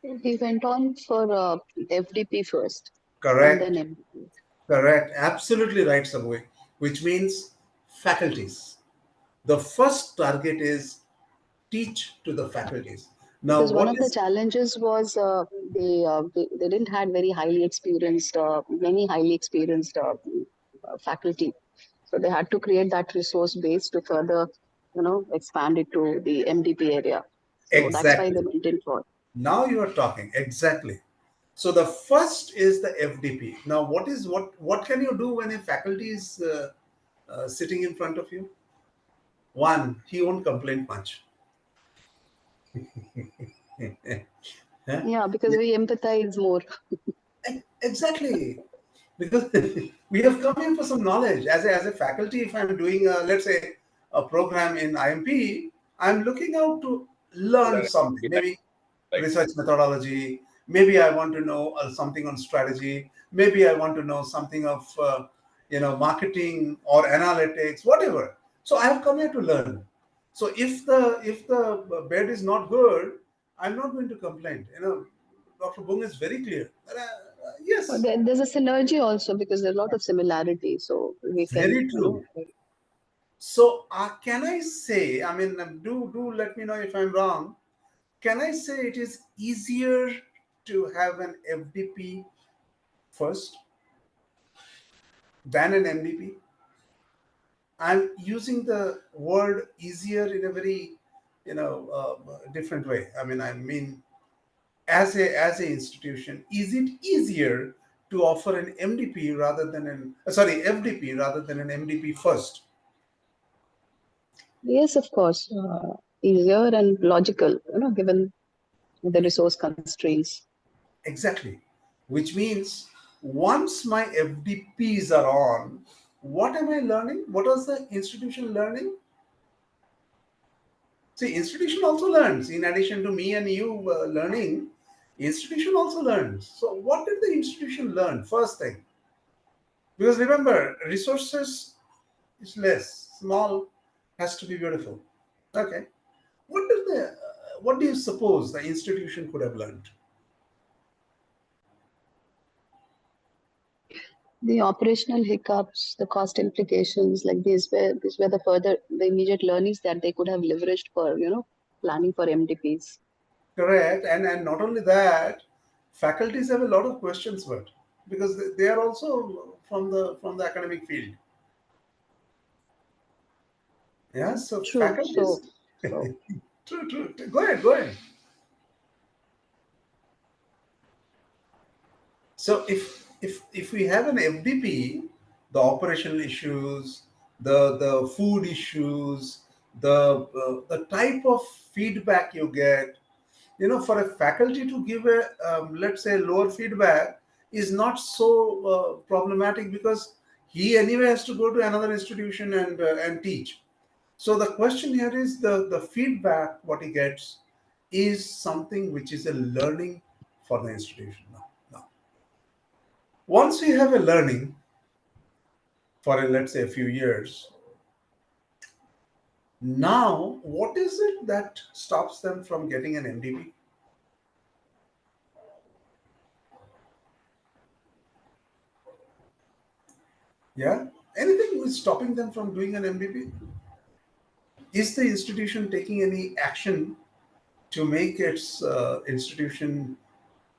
He went on for FDP first. Correct. And then MDP. Correct. Absolutely right, Sabui. Which means faculties. The first target is teach to the faculties. Now, because one of the challenges was they didn't had very highly experienced, many highly experienced faculty. So they had to create that resource base to further, expand it to the MDP area. So exactly. That's why they went in for. Now you are talking exactly. So the first is the FDP. Now, what can you do when a faculty is sitting in front of you? One, he won't complain much. Yeah, because we empathize more. Exactly. Because we have come in for some knowledge. As a faculty, if I'm doing, let's say, a program in IMP, I'm looking out to learn something. Maybe research methodology. Maybe I want to know something on strategy. Maybe I want to know something of, marketing or analytics, whatever. So I have come here to learn. So if the bed is not good, I'm not going to complain. Dr. Bung is very clear. Yes. Well, there's a synergy also because there's a lot of similarity. So we can. Very true. So can I say? I mean, do let me know if I'm wrong. Can I say it is easier to have an FDP first than an MDP? I'm using the word easier in a very, different way. I mean, as a institution, is it easier to offer an MDP rather than FDP rather than an MDP first? Yes, of course, easier and logical, given the resource constraints. Exactly, which means once my FDPs are on, what am I learning? What is the institution learning? See, institution also learns. In addition to me and you learning, institution also learns. So what did the institution learn? First thing, because remember, resources is less, small has to be beautiful. Okay, what do you suppose the institution could have learned? The operational hiccups, the cost implications, like these were the immediate learnings that they could have leveraged for, planning for MDPs. Correct. And not only that, faculties have a lot of questions, but because they are also from the academic field. Yeah, so True. faculties. True. Go ahead. So if we have an FDP, the operational issues, the food issues, the type of feedback you get, for a faculty to give a let's say lower feedback is not so problematic, because he anyway has to go to another institution and teach. So the question here is the feedback what he gets is something which is a learning for the institution. Now, once we have a learning for let's say a few years, now what is it that stops them from getting an MDP? Yeah, anything is stopping them from doing an MDP? Is the institution taking any action to make its institution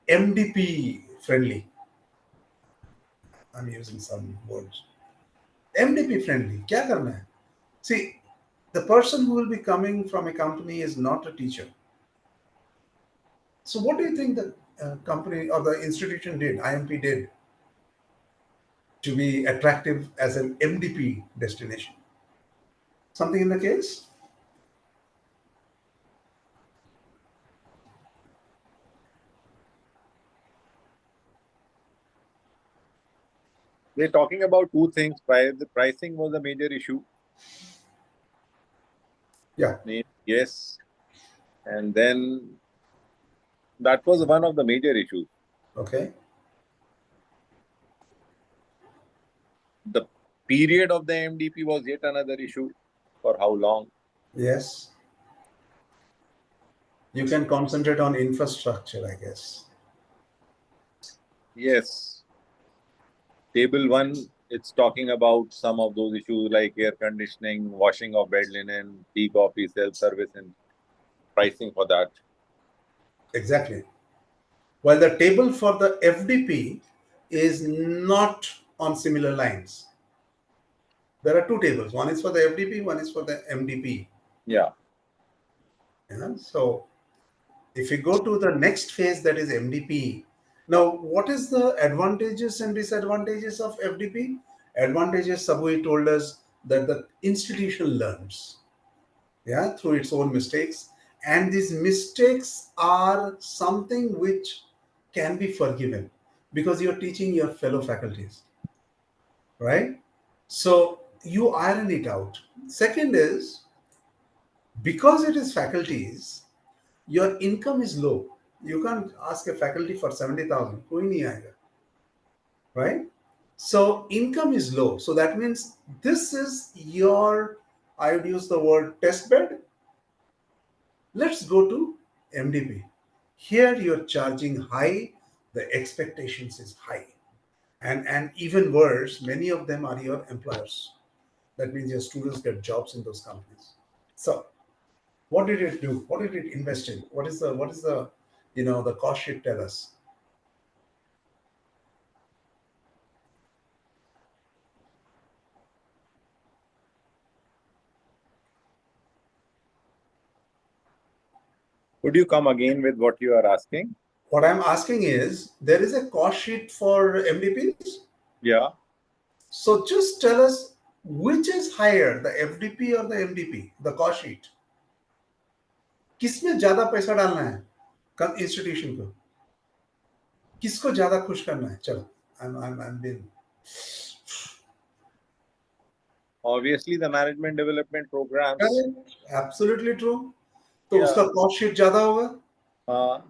MDP friendly? I'm using some words. MDP friendly. Kya karna hai? See, the person who will be coming from a company is not a teacher. So what do you think the company or the institution did, IMP did, to be attractive as an MDP destination? Something in the case? They're talking about two things. The pricing was a major issue. Yeah. Yes. And then that was one of the major issues. Okay. The period of the MDP was yet another issue. For how long? Yes. You can concentrate on infrastructure, I guess. Yes. Table 1, it's talking about some of those issues like air conditioning, washing of bed linen, tea, coffee, self-service, and pricing for that. Exactly. While the table for the FDP is not on similar lines. There are two tables. One is for the FDP, one is for the MDP. Yeah. So if we go to the next phase, that is MDP. Now, what is the advantages and disadvantages of FDP? Advantages, Sabui told us that the institution learns, through its own mistakes. And these mistakes are something which can be forgiven because you're teaching your fellow faculties, right? So you iron it out. Second is, because it is faculties, your income is low. You can't ask a faculty for 70,000. Koi nahi aayega. Right? So income is low. So that means this is your, I would use the word test bed. Let's go to MDP. Here you're charging high, the expectations is high. And even worse, many of them are your employers. That means your students get jobs in those companies. So what did it do? What did it invest in? What is the the cost sheet tell us? Could you come again with what you are asking? What I'm asking is, there is a cost sheet for MDPs? Yeah. So just tell us which is higher, the FDP or the MDP, the cost sheet. किसमें ज्यादा पैसा डालना है institution को, किसको ज्यादा खुश करना है? चलो, I'm been. Obviously, the management development programs. Correct. Absolutely true. तो उसका cost sheet ज्यादा होगा.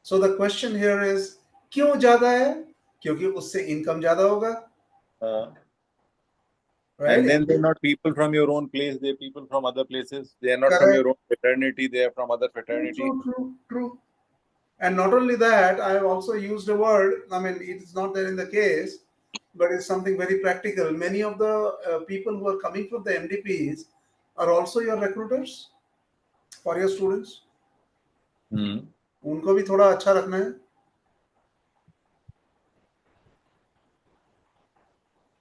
So the question here is, क्यों ज्यादा है? क्योंकि उससे income ज्यादा होगा. Right? And then they're not people from your own place, they're people from other places. They are not Correct. from your own fraternity, they are from other fraternities. True. And not only that, I have also used a word, I mean, it is not there in the case, but it's something very practical. Many of the people who are coming from the MDPs are also your recruiters for your students. उनको भी थोड़ा अच्छा रखना है.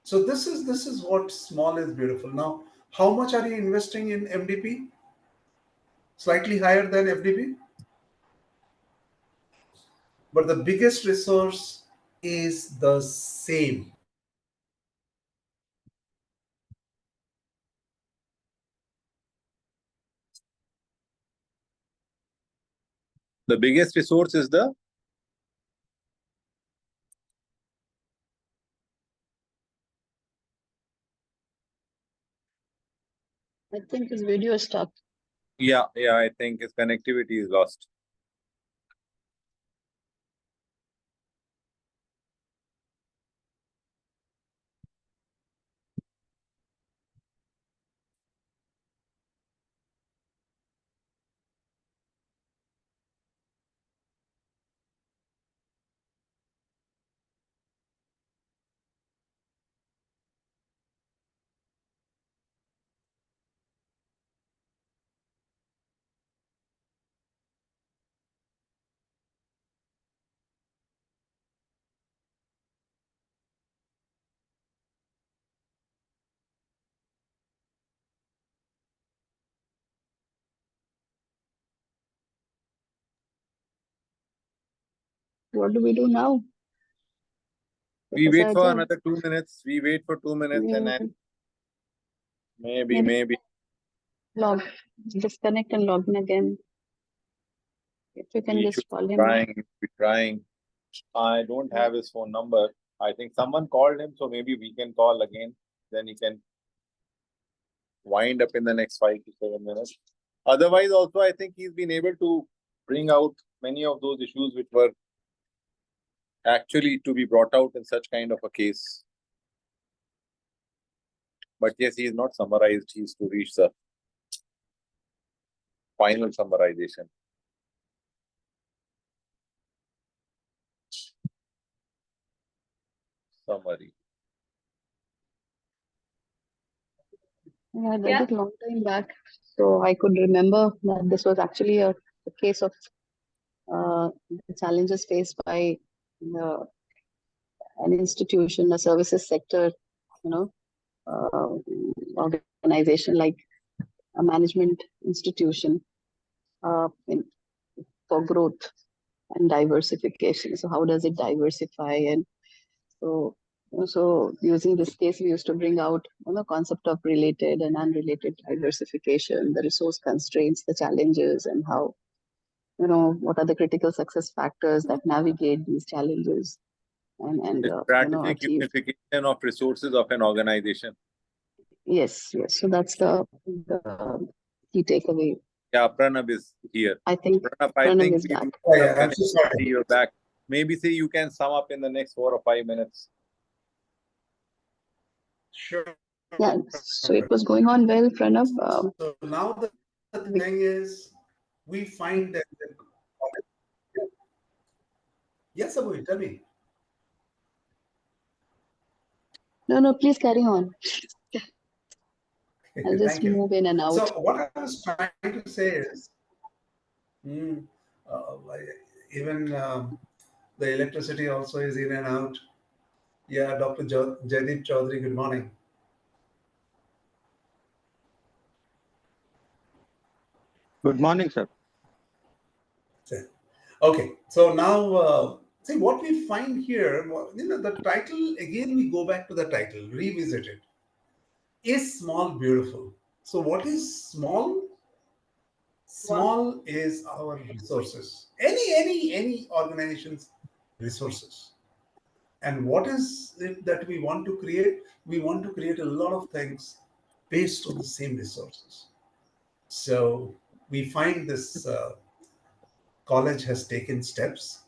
So this is what small is beautiful. Now, how much are you investing in MDP? Slightly higher than FDP, but the biggest resource is the same. The biggest resource is the I think his video is stuck. yeah, I think his connectivity is lost. What do we do now? We Professor wait for Ajay? another 2 minutes. We wait for 2 minutes and then maybe. Log, disconnect and log in again. If you can We just should call him. be trying. I don't have his phone number. I think someone called him, so maybe we can call again. Then he can wind up in the next 5 to 7 minutes. Otherwise, also, I think he's been able to bring out many of those issues which were actually to be brought out in such kind of a case. But yes, he is not summarized. He is to reach the final summarization. Summary. Yeah, I read it long time back, so I could remember that this was actually a case of the challenges faced by an institution, a services sector, organization like a management institution for growth and diversification. So how does it diversify? And so using this case, we used to bring out the concept of related and unrelated diversification, the resource constraints, the challenges, and how, what are the critical success factors that navigate these challenges and Strategic achieve. unification of resources of an organization. Yes. So that's the key takeaway. Yeah, Pranav is here. I think Pranav is back. I'm so sorry. You're back. Maybe say you can sum up in the next 4 or 5 minutes. Sure. Yeah, so it was going on well, Pranav. So now the thing is, we find that. Yes, Abhi, tell me. No, please carry on. I'll just move in and out. So what I was trying to say is, even the electricity also is in and out. Yeah, Dr. Jaideep Chaudhary, good morning. Good morning, sir. Okay, so now see what we find here. The title again. We go back to the title, revisit it. Is small beautiful? So what is small? Small is our resources. Any organization's resources. And what is it that we want to create? We want to create a lot of things based on the same resources. So we find this college has taken steps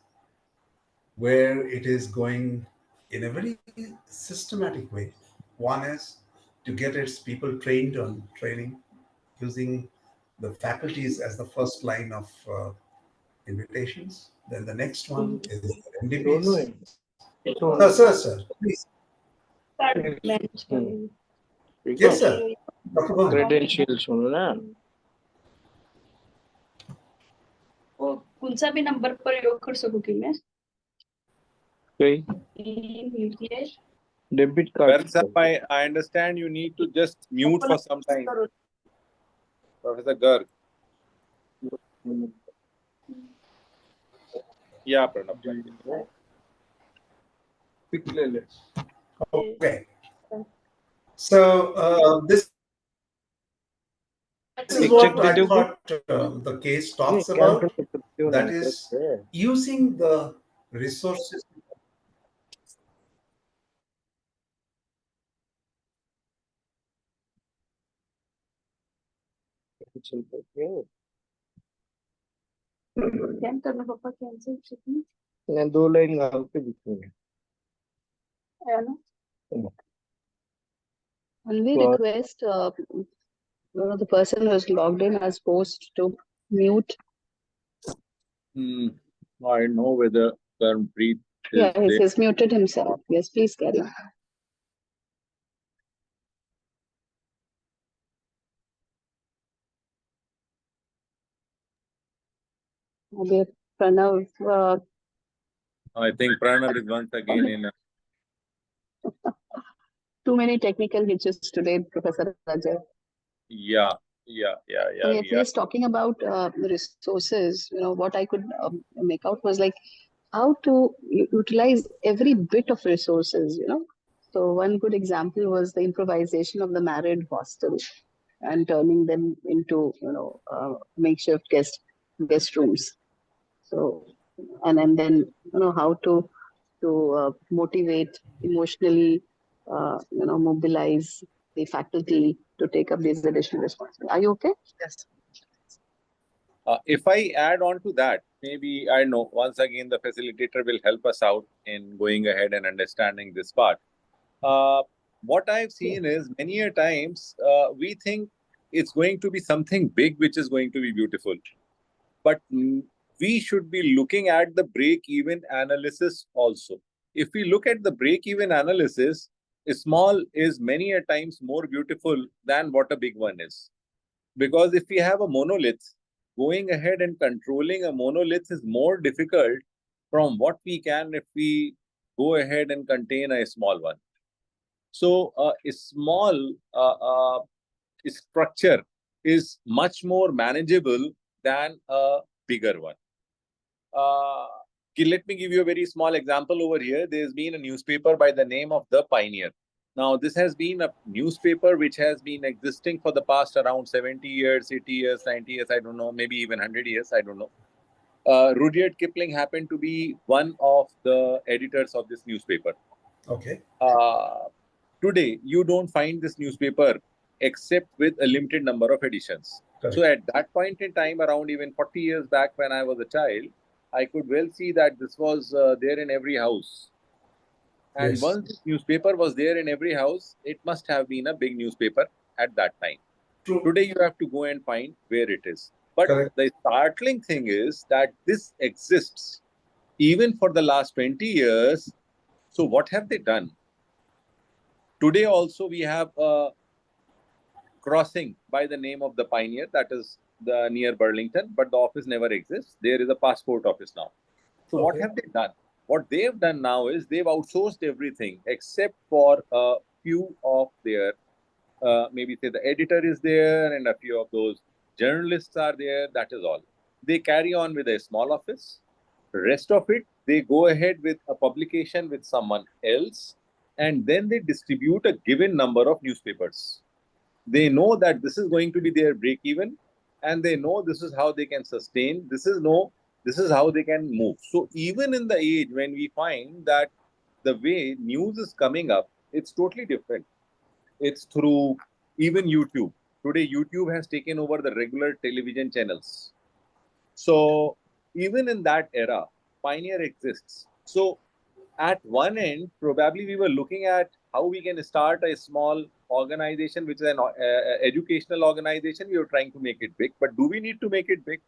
where it is going in a very systematic way. One is to get its people trained on training, using the faculties as the first line of invitations. Then the next one is MDPs. Sir, please. Yes, sir. Dr. Bhavan. Credentials होना ना. वो कौन सा भी number पर प्रयोग कर सकूंगी मैं? कोई debit card. I understand you need to just mute for some time. Professor Garg. Yeah, Pranab. Okay. So this is what I thought the case talks about. That is using the resources. क्या करना पापा cancel कितनी मैं 2 line गाल के दिखूंगा. है ना? And we request the person who is logged in as host to mute. I know whether Karmpreet is Yeah, there. he's muted himself. Yes, please carry on. Okay, Pranav, I think Pranav is once again in. Too many technical hitches today, Professor Ajay. Yeah. So at least talking about resources, what I could make out was like how to utilize every bit of resources, So one good example was the improvisation of the married hostel and turning them into, makeshift guest rooms. So, and then, how to motivate emotionally, mobilize the faculty to take up these additional responsibilities. Are you okay? Yes. If I add on to that, maybe I know once again the facilitator will help us out in going ahead and understanding this part. What I've seen is many a times we think it's going to be something big which is going to be beautiful, but we should be looking at the break-even analysis also. If we look at the break-even analysis, a small is many a times more beautiful than what a big one is. Because if we have a monolith, going ahead and controlling a monolith is more difficult from what we can if we go ahead and contain a small one. So a small structure is much more manageable than a bigger one. Let me give you a very small example over here. There's been a newspaper by the name of The Pioneer. Now, this has been a newspaper which has been existing for the past around 70 years, 80 years, 90 years, I don't know, maybe even 100 years, I don't know. Rudyard Kipling happened to be one of the editors of this newspaper. Okay. Today, you don't find this newspaper except with a limited number of editions. Correct. So at that point in time, around even 40 years back when I was a child, I could well see that this was there in every house. And Yes. once this newspaper was there in every house, it must have been a big newspaper at that time. True. Today, you have to go and find where it is. But Correct. the startling thing is that this exists even for the last 20 years. So what have they done? Today also, we have a crossing by the name of The Pioneer, that is near Burlington, but the office never exists. There is a passport office now. So what have they done? What they've done now is they've outsourced everything except for a few of their, maybe say the editor is there and a few of those journalists are there. That is all. They carry on with a small office. Rest of it, they go ahead with a publication with someone else, and then they distribute a given number of newspapers. They know that this is going to be their break even, and they know this is how they can sustain. This is how they can move. So even in the age when we find that the way news is coming up, it's totally different. It's through even YouTube. Today, YouTube has taken over the regular television channels. So even in that era, Pioneer exists. So at one end, probably we were looking at how we can start a small organization, which is an educational organization. We were trying to make it big, but do we need to make it big?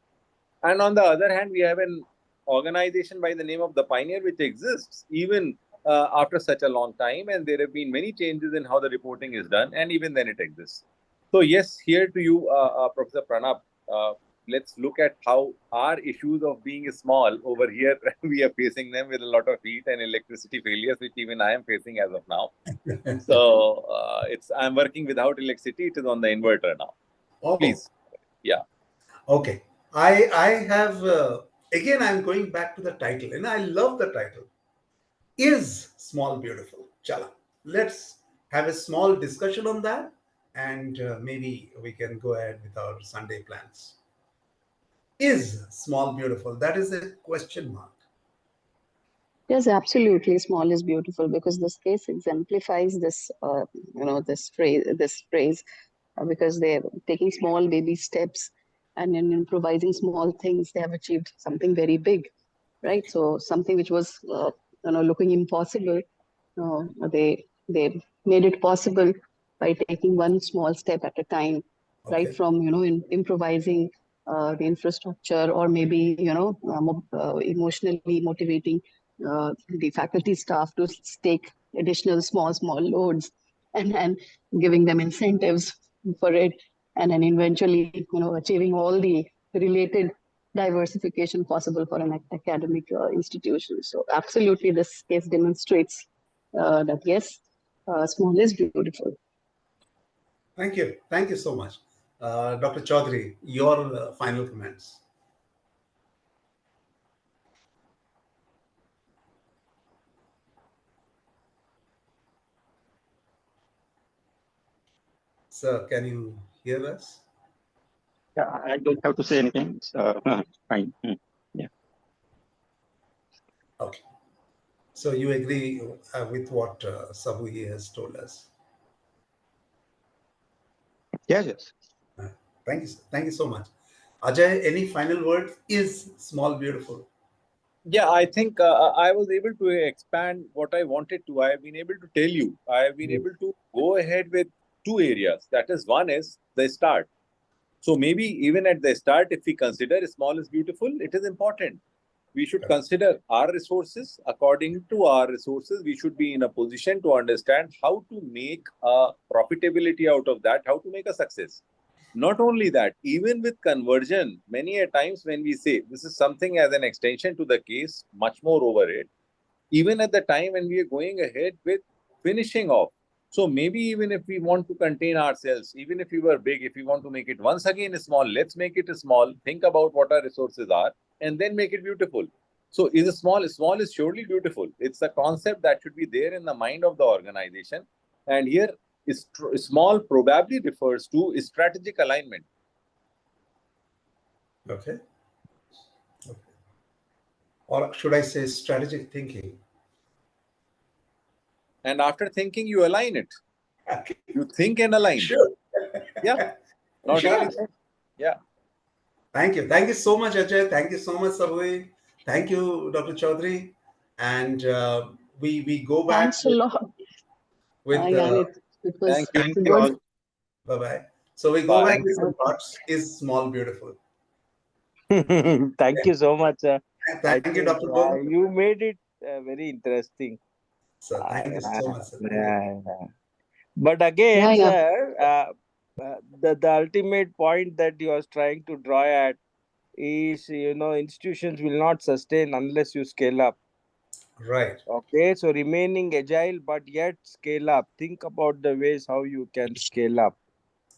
And on the other hand, we have an organization by the name of The Pioneer, which exists even after such a long time, and there have been many changes in how the reporting is done, and even then it exists. So yes, here to you, Professor Pranab, let's look at how our issues of being small over here, we are facing them with a lot of heat and electricity failures, which even I am facing as of now. So I'm working without electricity. It is on the inverter now. Oh. Please. Yeah. Okay. I have, again, I'm going back to the title, and I love the title. Is small beautiful? Chala. Let's have a small discussion on that, and maybe we can go ahead with our Sunday plans. Is small beautiful? That is a question mark. Yes, absolutely. Small is beautiful, because this case exemplifies this, this phrase, because they're taking small baby steps, and in improvising small things, they have achieved something very big, right? So something which was, looking impossible, they made it possible by taking one small step at a time, right? From improvising the infrastructure, or maybe emotionally motivating the faculty staff to take additional small loads, and giving them incentives for it, and then eventually achieving all the related diversification possible for an academic institution. So absolutely, this case demonstrates that yes, small is beautiful. Thank you. Thank you so much. Dr. Chaudhary, your final comments. Sir, can you hear us? Yeah, I don't have to say anything. Fine. Yeah. Okay. So you agree with what Sabui has told us? Yes. Thank you. Thank you so much. Ajay, any final words? Is small beautiful? Yeah, I think I was able to expand what I wanted to. I have been able to tell you, I have been able to go ahead with two areas. That is, one is the start. So maybe even at the start, if we consider small is beautiful, it is important. We should consider our resources. According to our resources, we should be in a position to understand how to make a profitability out of that, how to make a success. Not only that, even with conversion, many a times when we say this is something as an extension to the case, much more over it, even at the time when we are going ahead with finishing off. So maybe even if we want to contain ourselves, even if we were big, if we want to make it once again small, let's make it small, think about what our resources are, and then make it beautiful. So is a small is surely beautiful. It's a concept that should be there in the mind of the organization. And here, small probably refers to strategic alignment. Okay. Or should I say strategic thinking? And after thinking, you align it. Okay. You think and align. Sure. Yeah. Not sure. only that. Yeah. Thank you. Thank you so much, Ajay. Thank you so much, Sabui. Thank you, Dr. Chaudhary. And we go back. Thanks a lot. It was thank you all. Bye-bye. So we go back with some thoughts. Is small beautiful? Thank you so much. Thank you, Dr. Gold. You made it very interesting. So thank you so much, sir. But again, sir, the ultimate point that you was trying to draw at is, institutions will not sustain unless you scale up. Right. Okay, so remaining agile, but yet scale up. Think about the ways how you can scale up.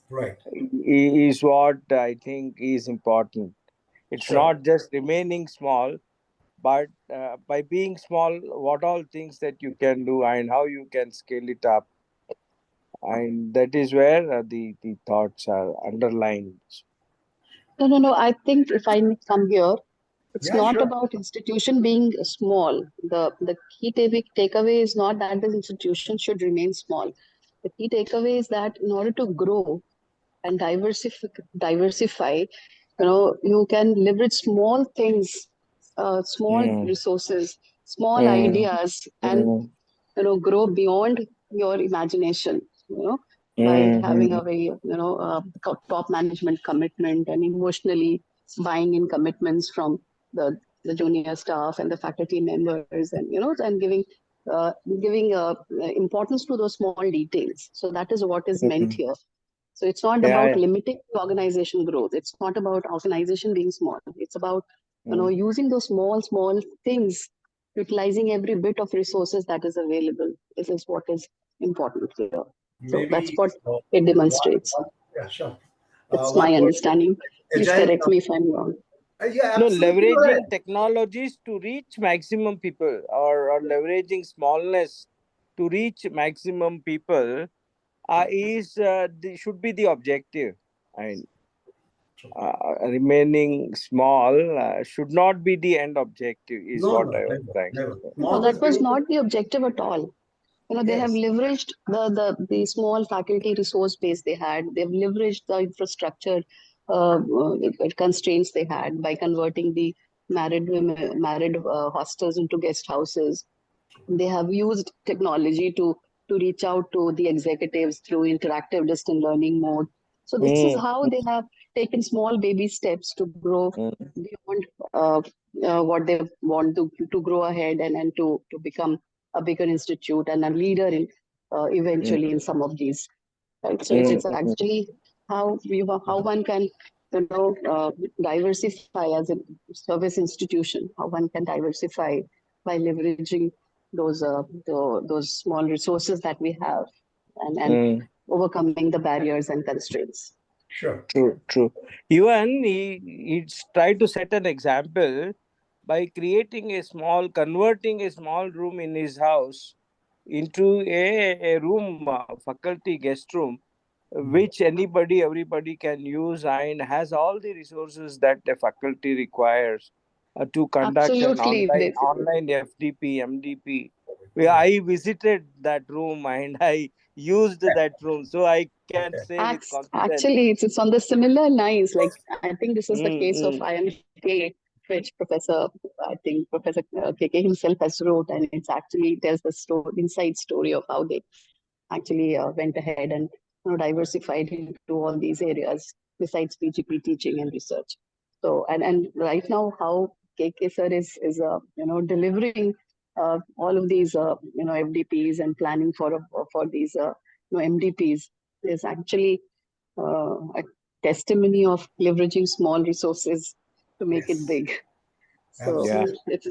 Right. Is what I think is important. It's not just remaining small, but by being small, what all things that you can do and how you can scale it up. And that is where the thoughts are underlined. No. I think if I come here, it's not about institution being small. The key takeaway is not that the institution should remain small. The key takeaway is that in order to grow and diversify, you can leverage small things, small resources, small ideas, and grow beyond your imagination. By having a very top management commitment, and emotionally buying in commitments from the junior staff and the faculty members, and and giving giving importance to those small details. So that is what is meant here. So it's not about limiting the organization growth. It's not about organization being small. It's about using those small things, utilizing every bit of resources that is available. This is what is important here. So that's what it demonstrates. Yeah, sure. It's my understanding. Please correct me if I'm wrong. No, leveraging technologies to reach maximum people, or leveraging smallness to reach maximum people should be the objective. And remaining small should not be the end objective, is what I was trying to say. No, that was not the objective at all. They have leveraged the small faculty resource base they had. They've leveraged the infrastructure constraints they had by converting the married hostels into guest houses. They have used technology to reach out to the executives through interactive distance learning mode. So this is how they have taken small baby steps to grow beyond what they want to grow ahead and to become a bigger institute and a leader in eventually in some of these. Right? So it's actually how one can diversify as a service institution. How one can diversify by leveraging those small resources that we have and overcoming the barriers and constraints. Sure. True. Even he tried to set an example by converting a small room in his house into a room, faculty guest room, which everybody can use and has all the resources that the faculty requires to conduct an online FDP, MDP. I visited that room and I used that room, so I can say with confidence. Actually, it's on the similar lines. Like I think this is the case of IMK, which Professor KK himself has wrote, and it's actually tells the inside story of how they actually went ahead and diversified into all these areas besides PGP teaching and research. So and right now how KK sir is delivering all of these FDPs and planning for these MDPs is actually a testimony of leveraging small resources to make it big. So it's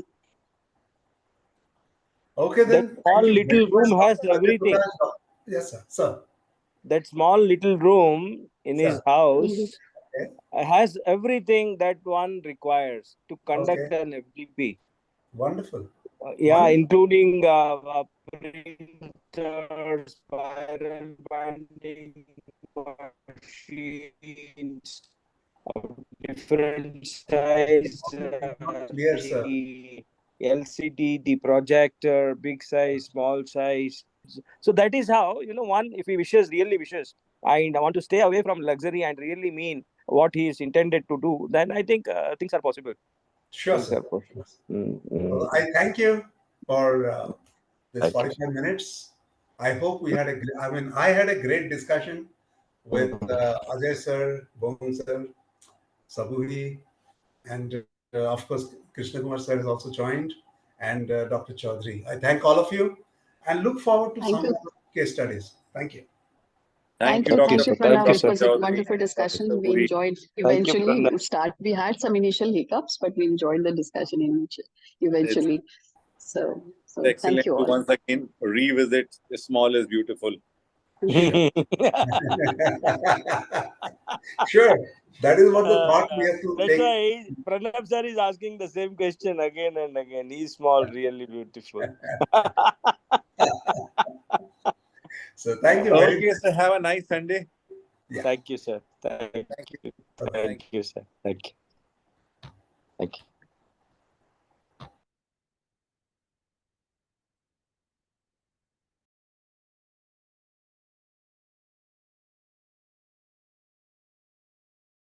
okay then. That small little room has everything. Yes, sir. That small little room in his house has everything that one requires to conduct an FDP. Wonderful. Including printers, spiral binding machines of different size, the LCD, the projector, big size, small size. So that is how, one, if he really wishes, and I want to stay away from luxury and really mean what he is intended to do, then I think things are possible. Sure, sir. Well, I thank you for this 45 minutes. I hope we had I had a great discussion with Ajay sir, Bohun sir, Saburi, and of course, Krishna Kumar sir has also joined, and Dr. Chaudhary. I thank all of you and look forward to some more case studies. Thank you. Thank you, Dr. Pranav. It was a wonderful discussion. We enjoyed eventually. We had some initial hiccups, but we enjoyed the discussion eventually. So excellent thank you to all. once again revisit Small is Beautiful. Sure. That is what the thought we have to take. That's why Pranav sir is asking the same question again and again. Is small really beautiful? So thank you very much. So have a nice Sunday. Yeah. Thank you, sir. Thank you, sir. Thank you.